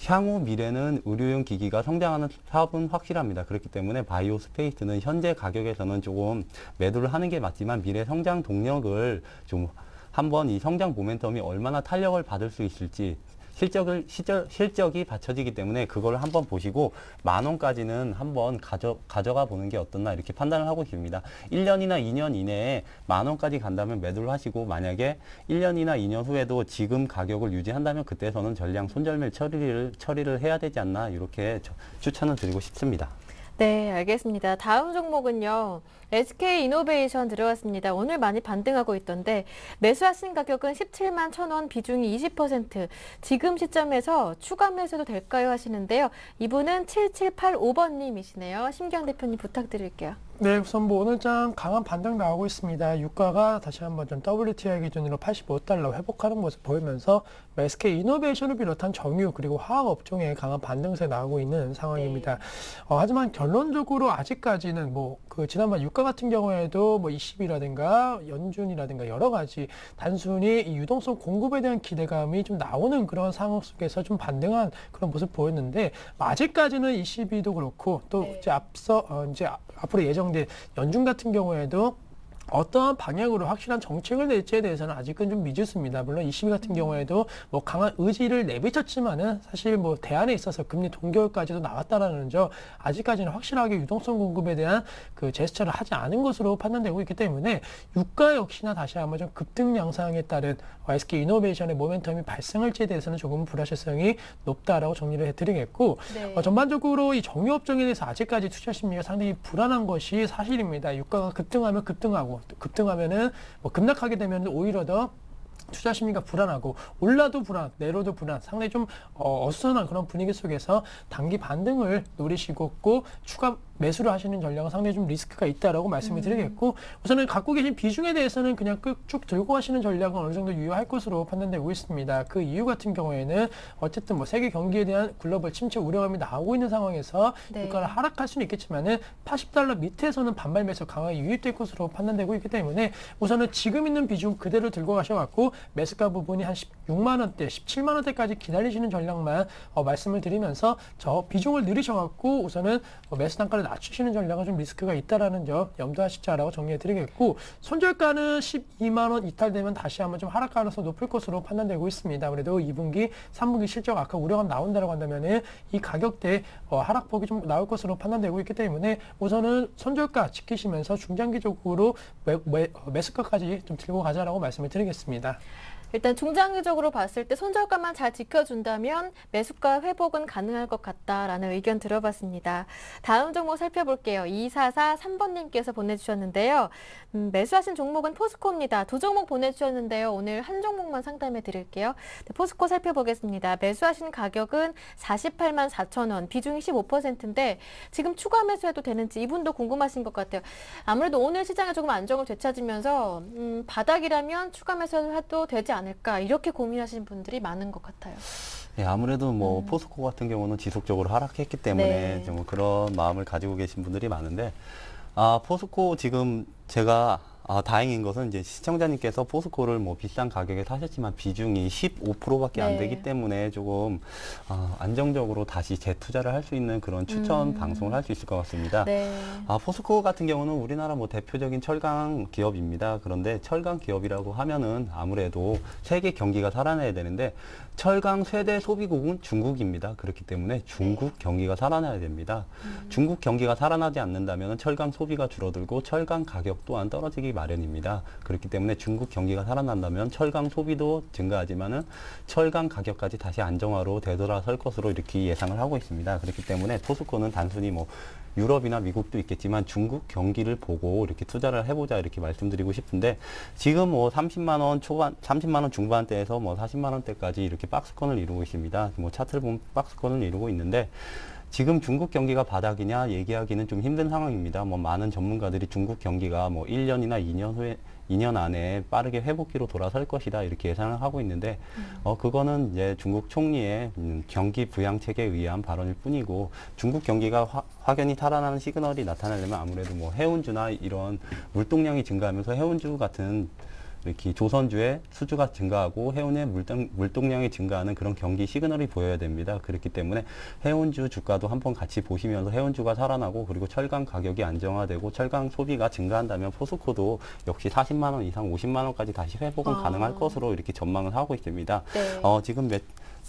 향후 미래는 의료용 기기가 성장하는 사업은 확실합니다. 그렇기 때문에 바이오스페이스는 현재 가격에서는 조금 매도를 하는 게 맞지만 미래 성장 동력을 좀 한번 이 성장 모멘텀이 얼마나 탄력을 받을 수 있을지 실적이 받쳐지기 때문에 그걸 한번 보시고 10,000원까지는 한번 가져가 보는 게 어떻나 이렇게 판단을 하고 있습니다. 1년이나 2년 이내에 10,000원까지 간다면 매도를 하시고 만약에 1년이나 2년 후에도 지금 가격을 유지한다면 그때서는 전량 손절매 처리를 해야 되지 않나 이렇게 추천을 드리고 싶습니다. 네, 알겠습니다. 다음 종목은요. SK이노베이션 들어왔습니다. 오늘 많이 반등하고 있던데 매수하신 가격은 17만 1,000원, 비중이 20%. 지금 시점에서 추가 매수도 될까요? 하시는데요. 이분은 7785번님이시네요. 심경 대표님 부탁드릴게요. 네, 우선 뭐 오늘장 강한 반등 나오고 있습니다. 유가가 다시 한번 좀 WTI 기준으로 85달러 회복하는 모습 보이면서 SK이노베이션을 비롯한 정유 그리고 화학 업종에 강한 반등세 나오고 있는 상황입니다. 하지만 결론적으로 아직까지는 뭐 그 지난번 유가 같은 경우에도 뭐 20이라든가 연준이라든가 여러 가지 단순히 이 유동성 공급에 대한 기대감이 좀 나오는 그런 상황 속에서 좀 반등한 그런 모습 보였는데 아직까지는 22도 그렇고 또 이제 이제 앞으로 예정된 연준 같은 경우에도 어떠한 방향으로 확실한 정책을 낼지에 대해서는 아직은 좀 미지수입니다. 물론 22 같은 경우에도 뭐 강한 의지를 내비쳤지만은 사실 뭐 대안에 있어서 금리 동결까지도 나왔다라는 점 아직까지는 확실하게 유동성 공급에 대한 그 제스처를 하지 않은 것으로 판단되고 있기 때문에 유가 역시나 다시 한번 좀 급등 양상에 따른 SK이노베이션의 모멘텀이 발생할지에 대해서는 조금 불확실성이 높다라고 정리를 해드리겠고 네. 전반적으로 이 정유업종에 대해서 아직까지 투자 심리가 상당히 불안한 것이 사실입니다. 유가가 급등하면 급등하고 급등하면은 뭐 급락하게 되면 오히려 더 투자 심리가 불안하고 올라도 불안, 내려도 불안, 상당히 좀 어수선한 그런 분위기 속에서 단기 반등을 노리시고 있고 추가 매수를 하시는 전략은 상당히 좀 리스크가 있다라고 말씀을 드리겠고 우선은 갖고 계신 비중에 대해서는 그냥 쭉 들고 가시는 전략은 어느 정도 유효할 것으로 판단되고 있습니다. 그 이유 같은 경우에는 어쨌든 뭐 세계 경기에 대한 글로벌 침체 우려감이 나오고 있는 상황에서 네. 유가가 하락할 수는 있겠지만은 80달러 밑에서는 반발 매수 강하게 유입될 것으로 판단되고 있기 때문에 우선은 지금 있는 비중 그대로 들고 가셔갖고 매수가 부분이 한 16만 원대, 17만 원대까지 기다리시는 전략만 말씀을 드리면서 저 비중을 늘리셔갖고 우선은 매수 단가를 낮추시는 전략은 좀 리스크가 있다라는 점 염두하시자라고 정리해드리겠고 손절가는 12만 원 이탈되면 다시 한번 좀 하락 가능성 높을 것으로 판단되고 있습니다. 그래도 2분기, 3분기 실적 아까 우려감 나온다라고 한다면은 이 가격대 하락폭이 좀 나올 것으로 판단되고 있기 때문에 우선은 손절가 지키시면서 중장기적으로 매수가까지 좀 들고 가자라고 말씀을 드리겠습니다. 일단 중장기적으로 봤을 때 손절가만 잘 지켜준다면 매수가 회복은 가능할 것 같다라는 의견 들어봤습니다. 다음 종목 살펴볼게요. 2443번님께서 보내주셨는데요. 매수하신 종목은 포스코입니다. 두 종목 보내주셨는데요. 오늘 한 종목만 상담해 드릴게요. 네, 포스코 살펴보겠습니다. 매수하신 가격은 48만 4천 원, 비중이 15%인데 지금 추가 매수해도 되는지 이분도 궁금하신 것 같아요. 아무래도 오늘 시장에 조금 안정을 되찾으면서 바닥이라면 추가 매수해도 되지 않을까 이렇게 고민하시는 분들이 많은 것 같아요. 예, 아무래도 뭐 포스코 같은 경우는 지속적으로 하락했기 때문에 네. 좀 그런 마음을 가지고 계신 분들이 많은데 포스코 지금 제가 다행인 것은 이제 시청자님께서 포스코를 뭐 비싼 가격에 사셨지만 비중이 15%밖에 안 네. 되기 때문에 조금 안정적으로 다시 재투자를 할 수 있는 그런 추천 방송을 할 수 있을 것 같습니다. 네. 포스코 같은 경우는 우리나라 뭐 대표적인 철강 기업입니다. 그런데 철강 기업이라고 하면은 아무래도 세계 경기가 살아나야 되는데 철강 최대 소비국은 중국입니다. 그렇기 때문에 중국 경기가 살아나야 됩니다. 중국 경기가 살아나지 않는다면 철강 소비가 줄어들고 철강 가격 또한 떨어지기 마련입니다. 그렇기 때문에 중국 경기가 살아난다면 철강 소비도 증가하지만은 철강 가격까지 다시 안정화로 되돌아설 것으로 이렇게 예상을 하고 있습니다. 그렇기 때문에 포스코는 단순히 뭐 유럽이나 미국도 있겠지만 중국 경기를 보고 이렇게 투자를 해보자 이렇게 말씀드리고 싶은데 지금 뭐 30만 원 초반, 30만 원 중반대에서 뭐 40만 원대까지 이렇게 박스권을 이루고 있습니다. 뭐 차트를 보면 박스권을 이루고 있는데 지금 중국 경기가 바닥이냐 얘기하기는 좀 힘든 상황입니다. 뭐 많은 전문가들이 중국 경기가 뭐 1년이나 2년 안에 빠르게 회복기로 돌아설 것이다 이렇게 예상을 하고 있는데 그거는 이제 중국 총리의 경기 부양 체계에 의한 발언일 뿐이고 중국 경기가 확연히 살아나는 시그널이 나타나려면 아무래도 뭐 해운주나 이런 물동량이 증가하면서 해운주 같은 이렇게 조선주의 수주가 증가하고 해운의 물동량이 증가하는 그런 경기 시그널이 보여야 됩니다. 그렇기 때문에 해운주 주가도 한번 같이 보시면서 해운주가 살아나고 그리고 철강 가격이 안정화되고 철강 소비가 증가한다면 포스코도 역시 40만 원 이상 50만 원까지 다시 회복은 가능할 것으로 이렇게 전망을 하고 있습니다. 네. 지금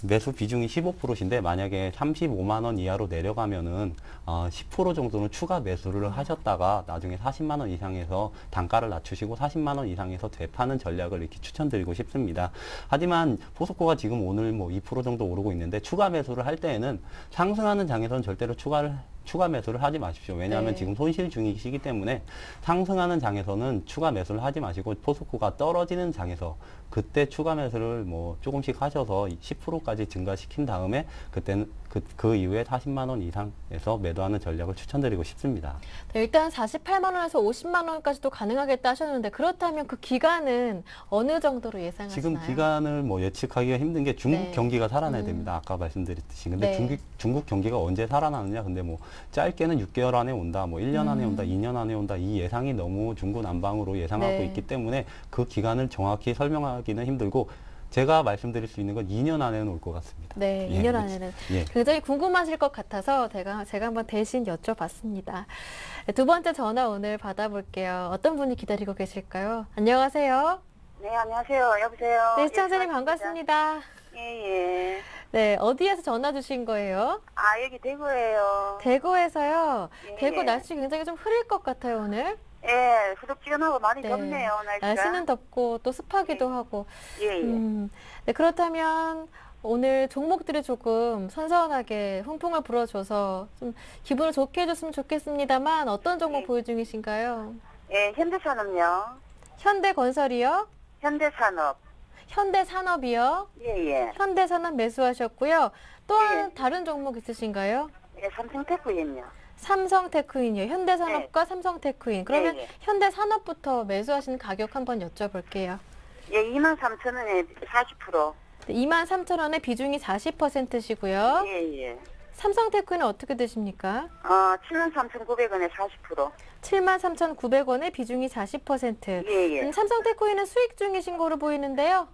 매수 비중이 15%인데 만약에 35만 원 이하로 내려가면은 10% 정도는 추가 매수를 하셨다가 나중에 40만 원 이상에서 단가를 낮추시고 40만 원 이상에서 되파는 전략을 이렇게 추천드리고 싶습니다. 하지만 포스코가 지금 오늘 뭐 2% 정도 오르고 있는데 추가 매수를 할 때에는 상승하는 장에서는 절대로 추가 매수를 하지 마십시오. 왜냐하면 네. 지금 손실 중이시기 때문에 상승하는 장에서는 추가 매수를 하지 마시고 포스코가 떨어지는 장에서 그때 추가 매수를 뭐 조금씩 하셔서 10%까지 증가시킨 다음에 그때는 그 이후에 40만 원 이상에서 매도하는 전략을 추천드리고 싶습니다. 네, 일단 48만 원에서 50만 원까지도 가능하겠다 하셨는데 그렇다면 그 기간은 어느 정도로 예상하시나요? 지금 기간을 뭐 예측하기가 힘든 게 중국 네. 경기가 살아나야 됩니다. 아까 말씀드렸듯이. 근데 네. 중국 경기가 언제 살아나느냐? 근데 뭐 짧게는 6개월 안에 온다, 뭐 1년 안에 온다, 2년 안에 온다. 이 예상이 너무 중구난방으로 예상하고 네. 있기 때문에 그 기간을 정확히 설명하기는 힘들고 제가 말씀드릴 수 있는 건 2년 안에는 올 것 같습니다. 네, 예, 2년 안에는 예. 굉장히 궁금하실 것 같아서 제가 한번 대신 여쭤봤습니다. 네, 두 번째 전화 오늘 받아볼게요. 어떤 분이 기다리고 계실까요? 안녕하세요. 네, 안녕하세요. 여보세요. 네, 시청자님 예, 반갑습니다. 예, 예. 네, 어디에서 전화 주신 거예요? 여기 대구예요. 대구에서요. 예, 대구 예. 날씨 굉장히 좀 흐릴 것 같아요, 오늘. 예, 후덥지근하고 많이 네. 덥네요, 날씨가. 날씨는 덥고 또 습하기도 예. 하고. 예, 예. 네, 그렇다면 오늘 종목들이 조금 선선하게 훈풍을 불어줘서 좀 기분을 좋게 해줬으면 좋겠습니다만 어떤 종목 예. 보유 중이신가요? 예, 현대산업요. 현대건설이요? 현대산업. 현대산업이요. 예, 예. 현대산업 매수하셨고요. 또 예. 다른 종목 있으신가요? 예, 삼성테크인요. 삼성테크인이요. 현대산업과 삼성테크인. 그러면 예, 예. 현대산업부터 매수하신 가격 한번 여쭤볼게요. 예, 23,000원에 40%. 23,000원에 비중이 40%시고요. 예, 예. 삼성테크는 어떻게 되십니까? 73,900원에 40%. 73,900원에 비중이 40%. 예, 예. 삼성테크인은 수익 중이신 거로 보이는데요.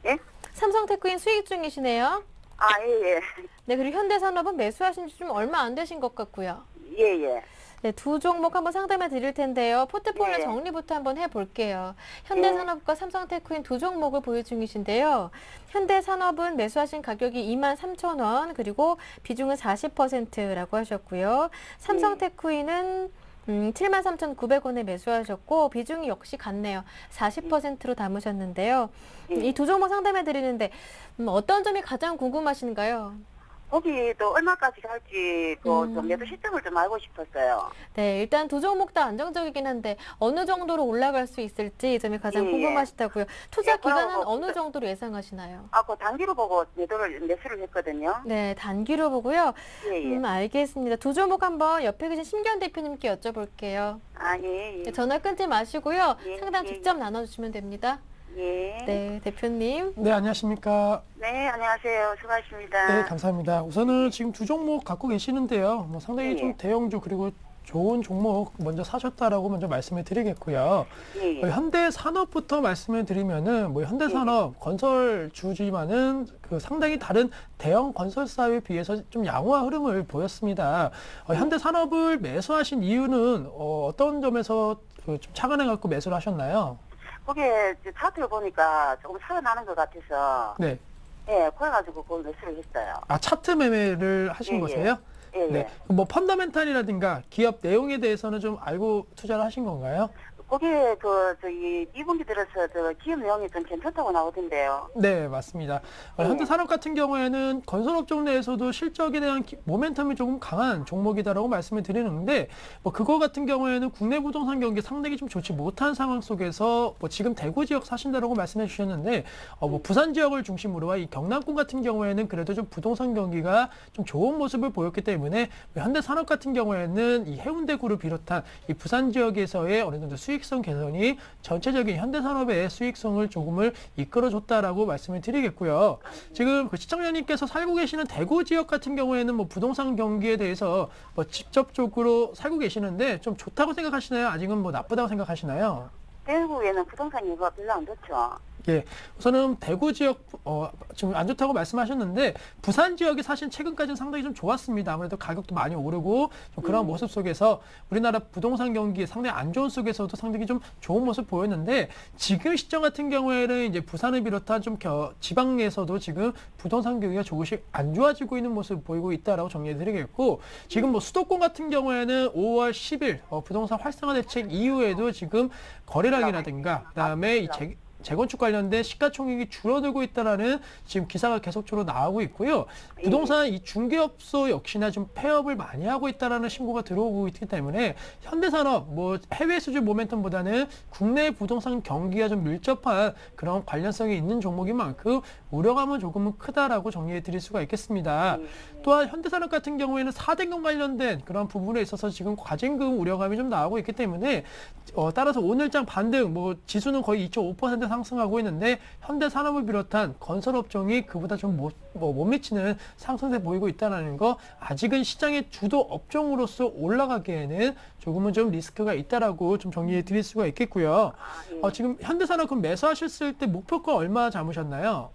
예? 삼성테크인 수익 중이시네요. 예, 예. 네, 그리고 현대산업은 매수하신 지 좀 얼마 안 되신 것 같고요. 예, 예. 네, 두 종목 한번 상담해 드릴 텐데요. 포트폴리오 네. 정리부터 한번 해볼게요. 현대산업과 삼성테크인 두 종목을 보유 중이신데요. 현대산업은 매수하신 가격이 23,000원, 그리고 비중은 40%라고 하셨고요. 삼성테크인은 73,900원에 매수하셨고 비중이 역시 같네요. 40%로 담으셨는데요. 이 두 종목 상담해 드리는데 어떤 점이 가장 궁금하신가요? 거기도 얼마까지 갈지 좀 매도 시점을 좀 알고 싶었어요. 네, 일단 두 종목 다 안정적이긴 한데 어느 정도로 올라갈 수 있을지 이 점이 가장 예, 궁금하시다고요. 투자 예, 그럼 기간은 뭐 어느 정도로 예상하시나요? 그 단기로 보고 매수를 했거든요. 네, 단기로 보고요. 예, 예. 알겠습니다. 두 종목 한번 옆에 계신 심기현 대표님께 여쭤볼게요. 예, 예. 네, 전화 끊지 마시고요. 예, 상담 예. 직접 나눠주시면 됩니다. 예. 네, 대표님. 네, 안녕하십니까. 네, 안녕하세요. 수고하십니다. 네, 감사합니다. 우선은 지금 두 종목 갖고 계시는데요. 뭐 상당히 예. 좀 대형주 그리고 좋은 종목 먼저 사셨다라고 먼저 말씀을 드리겠고요. 예, 예. 현대산업부터 말씀을 드리면은 뭐 현대산업 건설주지만은 그 상당히 다른 대형 건설사에 비해서 좀 양호한 흐름을 보였습니다. 현대산업을 매수하신 이유는 어떤 점에서 좀 착안해 갖고 매수를 하셨나요? 거기에 차트를 보니까 조금 살아나는 것 같아서 네. 예, 그래가지고 그걸 매수를 했어요. 차트 매매를 하신 예, 예. 거세요? 예, 예. 네. 뭐 펀더멘탈이라든가 기업 내용에 대해서는 좀 알고 투자를 하신 건가요? 거기에 저기 2분기 들어서 기업 내용이 좀 괜찮다고 나오던데요. 네, 맞습니다. 현대산업 같은 경우에는 건설업종 내에서도 실적에 대한 모멘텀이 조금 강한 종목이다라고 말씀을 드리는데, 뭐 그거 같은 경우에는 국내 부동산 경기 상당히 좀 좋지 못한 상황 속에서 뭐 지금 대구 지역 사신다라고 말씀해 주셨는데, 뭐 부산 지역을 중심으로 이 경남권 같은 경우에는 그래도 좀 부동산 경기가 좀 좋은 모습을 보였기 때문에 현대산업 같은 경우에는 이 해운대구를 비롯한 이 부산 지역에서의 어느 정도 수익성 개선이 전체적인 현대산업의 수익성을 조금을 이끌어줬다라고 말씀을 드리겠고요. 지금 그 시청자님께서 살고 계시는 대구 지역 같은 경우에는 뭐 부동산 경기에 대해서 뭐 직접적으로 살고 계시는데 좀 좋다고 생각하시나요? 아직은 뭐 나쁘다고 생각하시나요? 대구에는 부동산 이유가 별로 안 좋죠. 예, 우선은 대구 지역 지금 안 좋다고 말씀하셨는데 부산 지역이 사실 최근까지는 상당히 좀 좋았습니다. 아무래도 가격도 많이 오르고 좀 그런 모습 속에서 우리나라 부동산 경기 상당히 안 좋은 속에서도 상당히 좀 좋은 모습 보였는데 지금 시점 같은 경우에는 이제 부산을 비롯한 좀 지방에서도 지금 부동산 경기가 조금씩 안 좋아지고 있는 모습 보이고 있다라고 정리해드리겠고 지금 뭐 수도권 같은 경우에는 5월 10일 부동산 활성화 대책 이후에도 지금 거래량이라든가 그다음에 이 재건축 관련된 시가총액이 줄어들고 있다라는 지금 기사가 계속적으로 나오고 있고요. 부동산 이 중개업소 역시나 좀 폐업을 많이 하고 있다라는 신고가 들어오고 있기 때문에 현대산업 뭐 해외 수주 모멘텀보다는 국내 부동산 경기가 좀 밀접한 그런 관련성이 있는 종목인 만큼 우려감은 조금은 크다라고 정리해 드릴 수가 있겠습니다. 또한 현대산업 같은 경우에는 4대금 관련된 그런 부분에 있어서 지금 과징금 우려감이 좀 나오고 있기 때문에 따라서 오늘장 반등 뭐 지수는 거의 2.5% 상승하고 있는데 현대산업을 비롯한 건설업종이 그보다 좀 못 미치는 상승세 보이고 있다는 거 아직은 시장의 주도 업종으로서 올라가기에는 조금은 좀 리스크가 있다라고 좀 정리해 드릴 수가 있겠고요. 지금 현대산업 그럼 매수하셨을 때 목표가 얼마 잡으셨나요?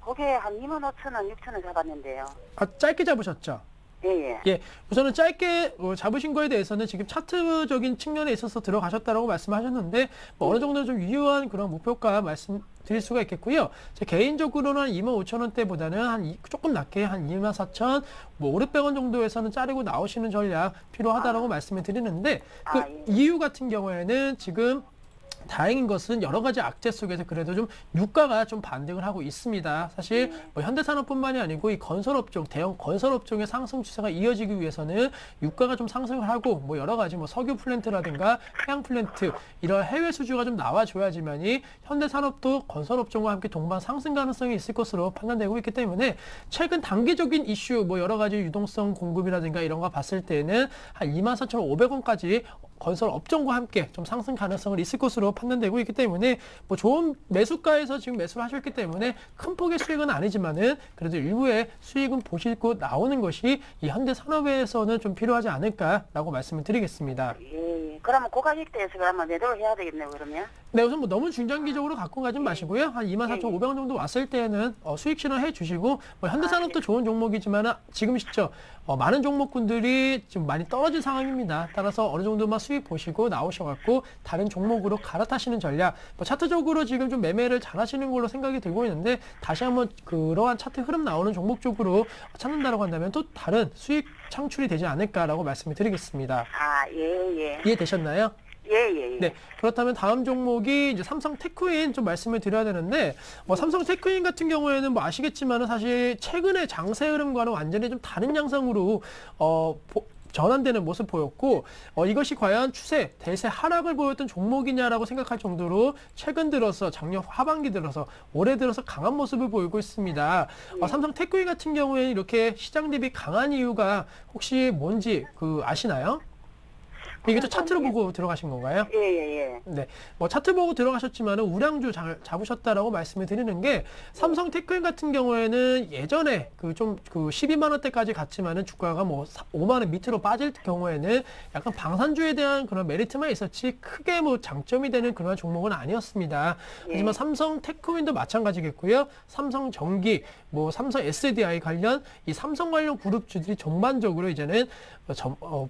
거기에 한 25,000원, 6,000원 잡았는데요. 짧게 잡으셨죠? 예. 예, 우선은 짧게 잡으신 거에 대해서는 지금 차트적인 측면에 있어서 들어가셨다라고 말씀하셨는데 뭐 어느 정도 좀 유효한 그런 목표가 말씀드릴 수가 있겠고요. 제 개인적으로는 한 25,000원대보다는 조금 낮게 한 24,000, 뭐 500원 정도에서는 자르고 나오시는 전략 필요하다라고 말씀을 드리는데 그 이유 같은 경우에는 지금 다행인 것은 여러 가지 악재 속에서 그래도 좀 유가가 좀 반등을 하고 있습니다. 사실 뭐 현대산업뿐만이 아니고 이 건설업종, 대형 건설업종의 상승 추세가 이어지기 위해서는 유가가 좀 상승을 하고 뭐 여러 가지 뭐 석유 플랜트라든가 해양 플랜트 이런 해외 수주가 좀 나와줘야지만이 현대산업도 건설업종과 함께 동반 상승 가능성이 있을 것으로 판단되고 있기 때문에 최근 단기적인 이슈 뭐 여러 가지 유동성 공급이라든가 이런 거 봤을 때는 한 24,500원까지 건설 업종과 함께 좀 상승 가능성을 있을 것으로 판단되고 있기 때문에 뭐 좋은 매수가에서 지금 매수를 하셨기 때문에 큰 폭의 수익은 아니지만은 그래도 일부의 수익은 보시고 나오는 것이 이 현대 산업에서는 좀 필요하지 않을까라고 말씀을 드리겠습니다. 예. 그러면 고가격대에서 그러면 매도를 해야 되겠네요, 그러면. 네, 우선 뭐 너무 중장기적으로 갖고 가진 마시고요. 한 24,500원 정도 왔을 때는 수익 실현해 주시고 뭐 현대산업도 좋은 종목이지만 지금 시점 많은 종목군들이 좀 많이 떨어진 상황입니다. 따라서 어느 정도만 수익 보시고 나오셔갖고 다른 종목으로 갈아타시는 전략. 뭐 차트적으로 지금 좀 매매를 잘 하시는 걸로 생각이 들고 있는데 다시 한번 그러한 차트 흐름 나오는 종목 쪽으로 찾는다고 한다면 또 다른 수익 창출이 되지 않을까라고 말씀을 드리겠습니다. 아, 예. 이해되셨나요? 예. 네, 그렇다면 다음 종목이 이제 삼성 테크윈 좀 말씀을 드려야 되는데, 삼성 테크윈 같은 경우에는 뭐 아시겠지만은 사실 최근의 장세 흐름과는 완전히 좀 다른 양상으로 전환되는 모습 보였고, 이것이 과연 추세, 대세 하락을 보였던 종목이냐라고 생각할 정도로 최근 들어서 작년 하반기 들어서 올해 들어서 강한 모습을 보이고 있습니다. 삼성 테크윈 같은 경우에는 이렇게 시장 대비 강한 이유가 혹시 뭔지 아시나요? 이게 또 차트로 보고 들어가신 건가요? 예. 네. 뭐 차트 보고 들어가셨지만은 우량주 잡으셨다라고 말씀을 드리는 게 삼성 테크윈 같은 경우에는 예전에 그 12만 원대까지 갔지만은 주가가 뭐 5만 원 밑으로 빠질 경우에는 약간 방산주에 대한 그런 메리트만 있었지 크게 뭐 장점이 되는 그런 종목은 아니었습니다. 하지만 삼성 테크윈도 마찬가지겠고요. 삼성 전기, 뭐 삼성 SDI 관련 이 삼성 관련 그룹주들이 전반적으로 이제는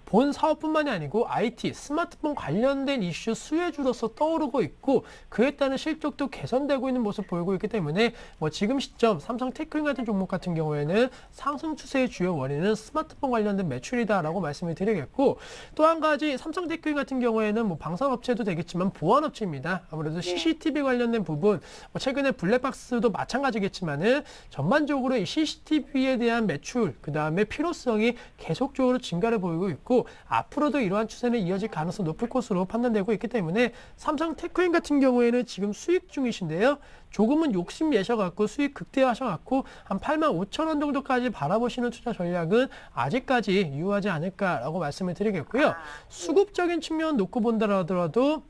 본 사업뿐만이 아니고 IT, 스마트폰 관련된 이슈 수혜주로서 떠오르고 있고 그에 따른 실적도 개선되고 있는 모습 보이고 있기 때문에 뭐 지금 시점 삼성 테크윈 같은 종목 같은 경우에는 상승 추세의 주요 원인은 스마트폰 관련된 매출이다라고 말씀을 드리겠고 또 한 가지 삼성 테크윈 같은 경우에는 뭐 방산업체도 되겠지만 보안업체입니다. 아무래도 CCTV 관련된 부분 최근에 블랙박스도 마찬가지겠지만은 전반적으로 이 CCTV에 대한 매출 그 다음에 필요성이 계속적으로 증가를 보이고 있고 앞으로도 이러한 추세는 이어질 가능성이 높을 것으로 판단되고 있기 때문에 삼성 테크윈 같은 경우에는 지금 수익 중이신데요. 조금은 욕심 내셔갖고 수익 극대화하셔갖고 한 85,000원 정도까지 바라보시는 투자 전략은 아직까지 유효하지 않을까라고 말씀을 드리겠고요. 수급적인 측면 놓고 본다 하더라도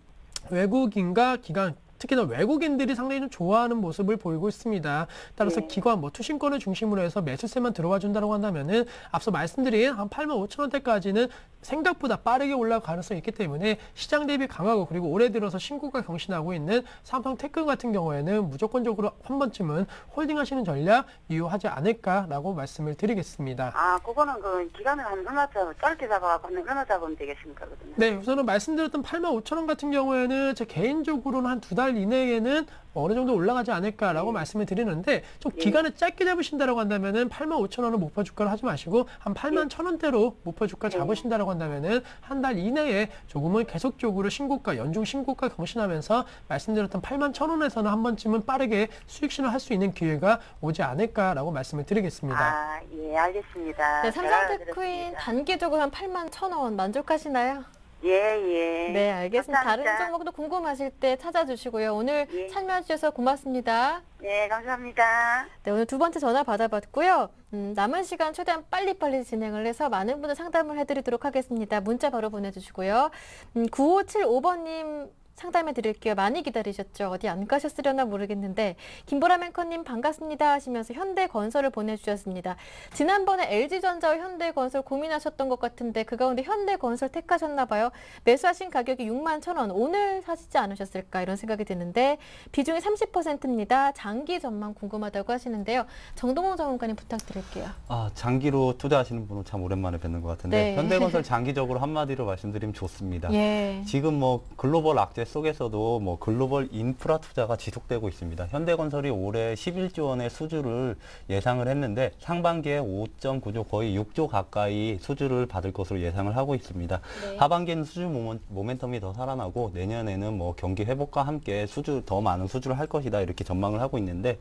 외국인과 기관 특히나 외국인들이 상당히 좀 좋아하는 모습을 보이고 있습니다. 따라서 기관, 투신권을 중심으로 해서 매수세만 들어와 준다고 한다면은 앞서 말씀드린 한 85,000원대까지는 생각보다 빠르게 올라갈 가능성이 있기 때문에 시장 대비 강하고 그리고 올해 들어서 신고가 경신하고 있는 삼성 테크윈 같은 경우에는 무조건적으로 한 번쯤은 홀딩하시는 전략 유효하지 않을까라고 말씀을 드리겠습니다. 아, 그거는 기간을 한 얼마 짧게 잡아갖고 얼마 잡으면 되겠습니까? 그러면? 네, 우선은 말씀드렸던 85,000원 같은 경우에는 제 개인적으로는 한 2달 이내에는 어느 정도 올라가지 않을까라고 말씀을 드리는데 좀 기간을 짧게 잡으신다라고 한다면은 85,000원을 목표 주가를 하지 마시고 한 81,000원대로 목표 주가 잡으신다라고 한다면은 한 달 이내에 조금은 계속적으로 신고가 연중 신고가 경신하면서 말씀드렸던 81,000원에서는 한 번쯤은 빠르게 수익 실현할 수 있는 기회가 오지 않을까라고 말씀을 드리겠습니다. 아, 예, 알겠습니다. 네, 삼성 테크윈 단기적으로 한 81,000원 만족하시나요? 예. 네, 알겠습니다. 감사합니다. 다른 종목도 궁금하실 때 찾아주시고요. 오늘 참여해 주셔서 고맙습니다. 예, 감사합니다. 네, 오늘 두 번째 전화 받아봤고요. 남은 시간 최대한 빨리빨리 진행을 해서 많은 분들 상담을 해드리도록 하겠습니다. 문자 바로 보내주시고요. 9575번님 상담해 드릴게요. 많이 기다리셨죠? 어디 안 가셨으려나 모르겠는데 김보람 앵커님 반갑습니다 하시면서 현대건설을 보내주셨습니다. 지난번에 LG전자와 현대건설 고민하셨던 것 같은데 그 가운데 현대건설 택하셨나 봐요. 매수하신 가격이 61,000원. 오늘 사시지 않으셨을까 이런 생각이 드는데 비중이 30%입니다. 장기 전망 궁금하다고 하시는데요. 정동원 전문가님 부탁드릴게요. 장기로 투자하시는 분은 참 오랜만에 뵙는 것 같은데 네. 현대건설 장기적으로 한마디로 말씀드리면 좋습니다. 예. 지금 글로벌 악재 속에서도 뭐 글로벌 인프라 투자가 지속되고 있습니다. 현대건설이 올해 11조 원의 수주를 예상을 했는데 상반기에 5.9조 거의 6조 가까이 수주를 받을 것으로 예상을 하고 있습니다. 네. 하반기에는 수주 모멘텀이 더 살아나고 내년에는 뭐 경기 회복과 함께 더 많은 수주를 할 것이다 이렇게 전망을 하고 있는데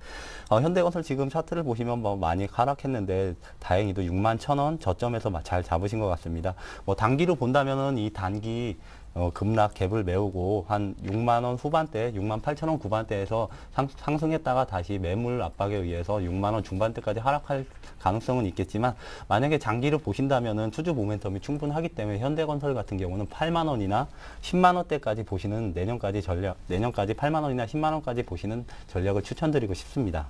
현대건설 지금 차트를 보시면 뭐 많이 하락했는데 다행히도 61,000원 저점에서 잘 잡으신 것 같습니다. 뭐 단기로 본다면은 이 단기 급락 갭을 메우고 한 6만 원 후반대, 6만 8천 원 후반대에서 상승했다가 다시 매물 압박에 의해서 6만 원 중반대까지 하락할 가능성은 있겠지만 만약에 장기를 보신다면은 투주 모멘텀이 충분하기 때문에 현대건설 같은 경우는 8만 원이나 10만 원대까지 보시는 내년까지 8만 원이나 10만 원까지 보시는 전략을 추천드리고 싶습니다.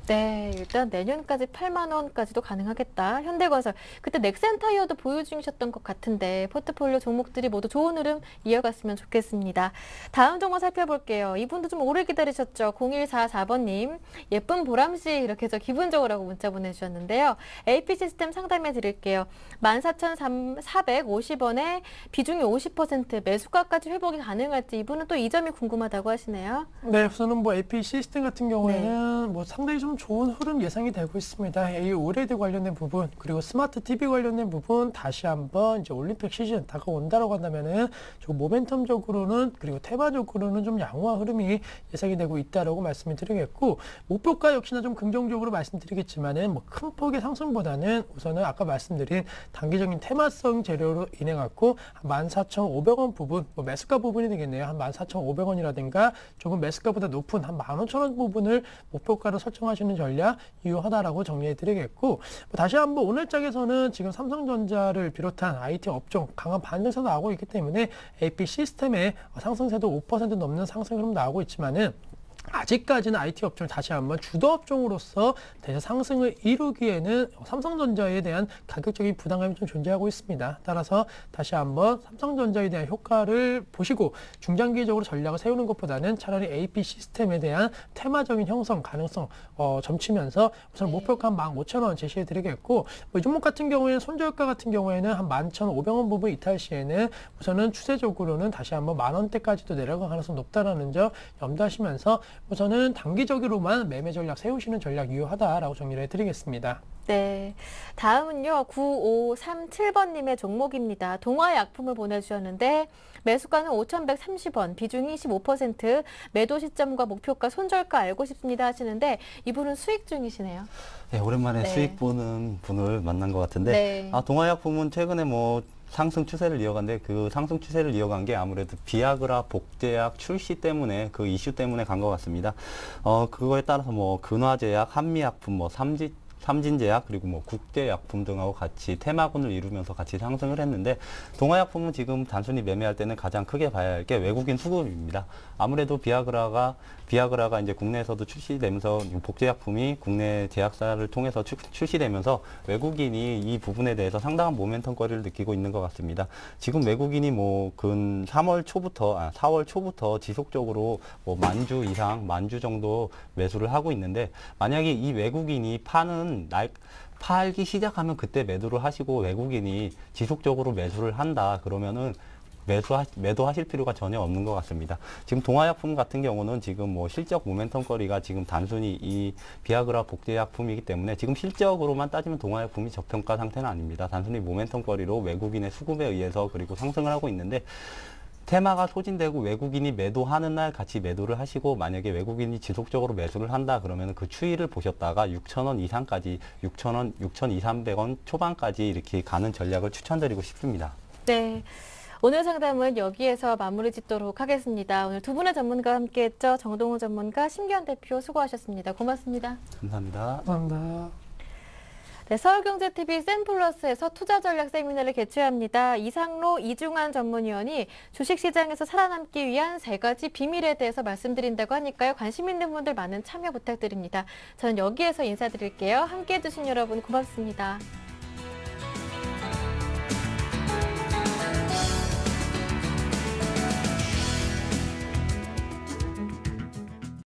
네, 일단 내년까지 8만 원까지도 가능하겠다. 현대건설. 그때 넥센타이어도 보유 중이셨던 것 같은데 포트폴리오 종목들이 모두 좋은 흐름 이어갔으면 좋겠습니다. 다음 종목 살펴볼게요. 이분도 좀 오래 기다리셨죠. 0144번님. 예쁜 보람씨 이렇게 해서 기분 좋으라고 문자 보내주셨는데요. AP시스템 상담해 드릴게요. 14,450원에 비중이 50% 매수가까지 회복이 가능할지 이분은 또 이 점이 궁금하다고 하시네요. 네, 우선은 뭐 AP 시스템 같은 경우에는 뭐 상당히 좀 좋은 흐름 예상이 되고 있습니다. 이 OLED 관련된 부분 그리고 스마트 TV 관련된 부분 다시 한번 이제 올림픽 시즌 다가온다라고 한다면은 좀 모멘텀적으로는 그리고 테마적으로는 좀 양호한 흐름이 예상이 되고 있다라고 말씀을 드리겠고 목표가 역시나 좀 긍정적으로 말씀드리겠지만은 뭐 큰 폭의 상승보다는 우선은 아까 말씀드린 단기적인 테마성 재료로 인해 갖고 14,500원 부분 뭐 매수가 부분이 되겠네요. 한 14,500원이라든가 조금 매수가보다 높은 한 15,000원 부분을 목표가로 설정하시는 전략 유효하다라고 정리해 드리겠고 다시 한번 오늘 장에서는 지금 삼성전자를 비롯한 IT 업종 강한 반등세도 나오고 있기 때문에 AP 시스템의 상승세도 5% 넘는 상승 흐름 나오고 있지만은 아직까지는 IT 업종을 다시 한번 주도 업종으로서 대세 상승을 이루기에는 삼성전자에 대한 가격적인 부담감이 좀 존재하고 있습니다. 따라서 다시 한번 삼성전자에 대한 효과를 보시고 중장기적으로 전략을 세우는 것보다는 차라리 AP 시스템에 대한 테마적인 형성 가능성 점치면서 우선 목표가 한 15,000원 제시해 드리겠고 이 종목 같은 경우에는 손절가 같은 경우에는 한 11,500원 부분 이탈 시에는 우선은 추세적으로는 다시 한번 10,000원대까지도 내려갈 가능성이 높다라는 점 염두하시면서 우선은 단기적으로만 매매 전략 세우시는 전략 유효하다라고 정리를 해드리겠습니다. 네. 다음은요. 9537번님의 종목입니다. 동화약품을 보내주셨는데 매수가는 5,130원, 비중이 25%, 매도 시점과 목표가 손절가 알고 싶습니다 하시는데 이분은 수익 중이시네요. 네, 오랜만에 네. 수익 보는 분을 만난 것 같은데 네. 동화약품은 최근에 뭐 상승 추세를 이어간데 그 상승 추세를 이어간 게 아무래도 비아그라 복제약 출시 때문에 그 이슈 때문에 간 것 같습니다. 그거에 따라서 뭐 근화제약, 한미약품, 뭐 삼진제약 그리고 뭐 국제약품 등하고 같이 테마군을 이루면서 같이 상승을 했는데 동화약품은 지금 단순히 매매할 때는 가장 크게 봐야 할 게 외국인 수급입니다. 아무래도 비아그라가 이제 국내에서도 출시되면서 복제약품이 국내 제약사를 통해서 출시되면서 외국인이 이 부분에 대해서 상당한 모멘텀거리를 느끼고 있는 것 같습니다. 지금 외국인이 뭐 근 4월 초부터 지속적으로 뭐 만 주 정도 매수를 하고 있는데 만약에 이 외국인이 팔기 시작하면 그때 매도를 하시고 외국인이 지속적으로 매수를 한다 그러면은 매도하실 필요가 전혀 없는 것 같습니다. 지금 동화약품 같은 경우는 지금 뭐 실적 모멘텀거리가 지금 단순히 이 비아그라 복제약품이기 때문에 지금 실적으로만 따지면 동화약품이 저평가 상태는 아닙니다. 단순히 모멘텀거리로 외국인의 수급에 의해서 그리고 상승을 하고 있는데 테마가 소진되고 외국인이 매도하는 날 같이 매도를 하시고 만약에 외국인이 지속적으로 매수를 한다 그러면 그 추이를 보셨다가 6,000원 이상까지 6,000원, 6,200~300원 초반까지 이렇게 가는 전략을 추천드리고 싶습니다. 네. 오늘 상담은 여기에서 마무리 짓도록 하겠습니다. 오늘 두 분의 전문가와 함께했죠. 정동호 전문가, 심기현 대표 수고하셨습니다. 고맙습니다. 감사합니다. 감사합니다. 네, 서울경제TV 센플러스에서 투자전략 세미나를 개최합니다. 이상로, 이중환 전문위원이 주식시장에서 살아남기 위한 3가지 비밀에 대해서 말씀드린다고 하니까요. 관심 있는 분들 많은 참여 부탁드립니다. 저는 여기에서 인사드릴게요. 함께해 주신 여러분 고맙습니다.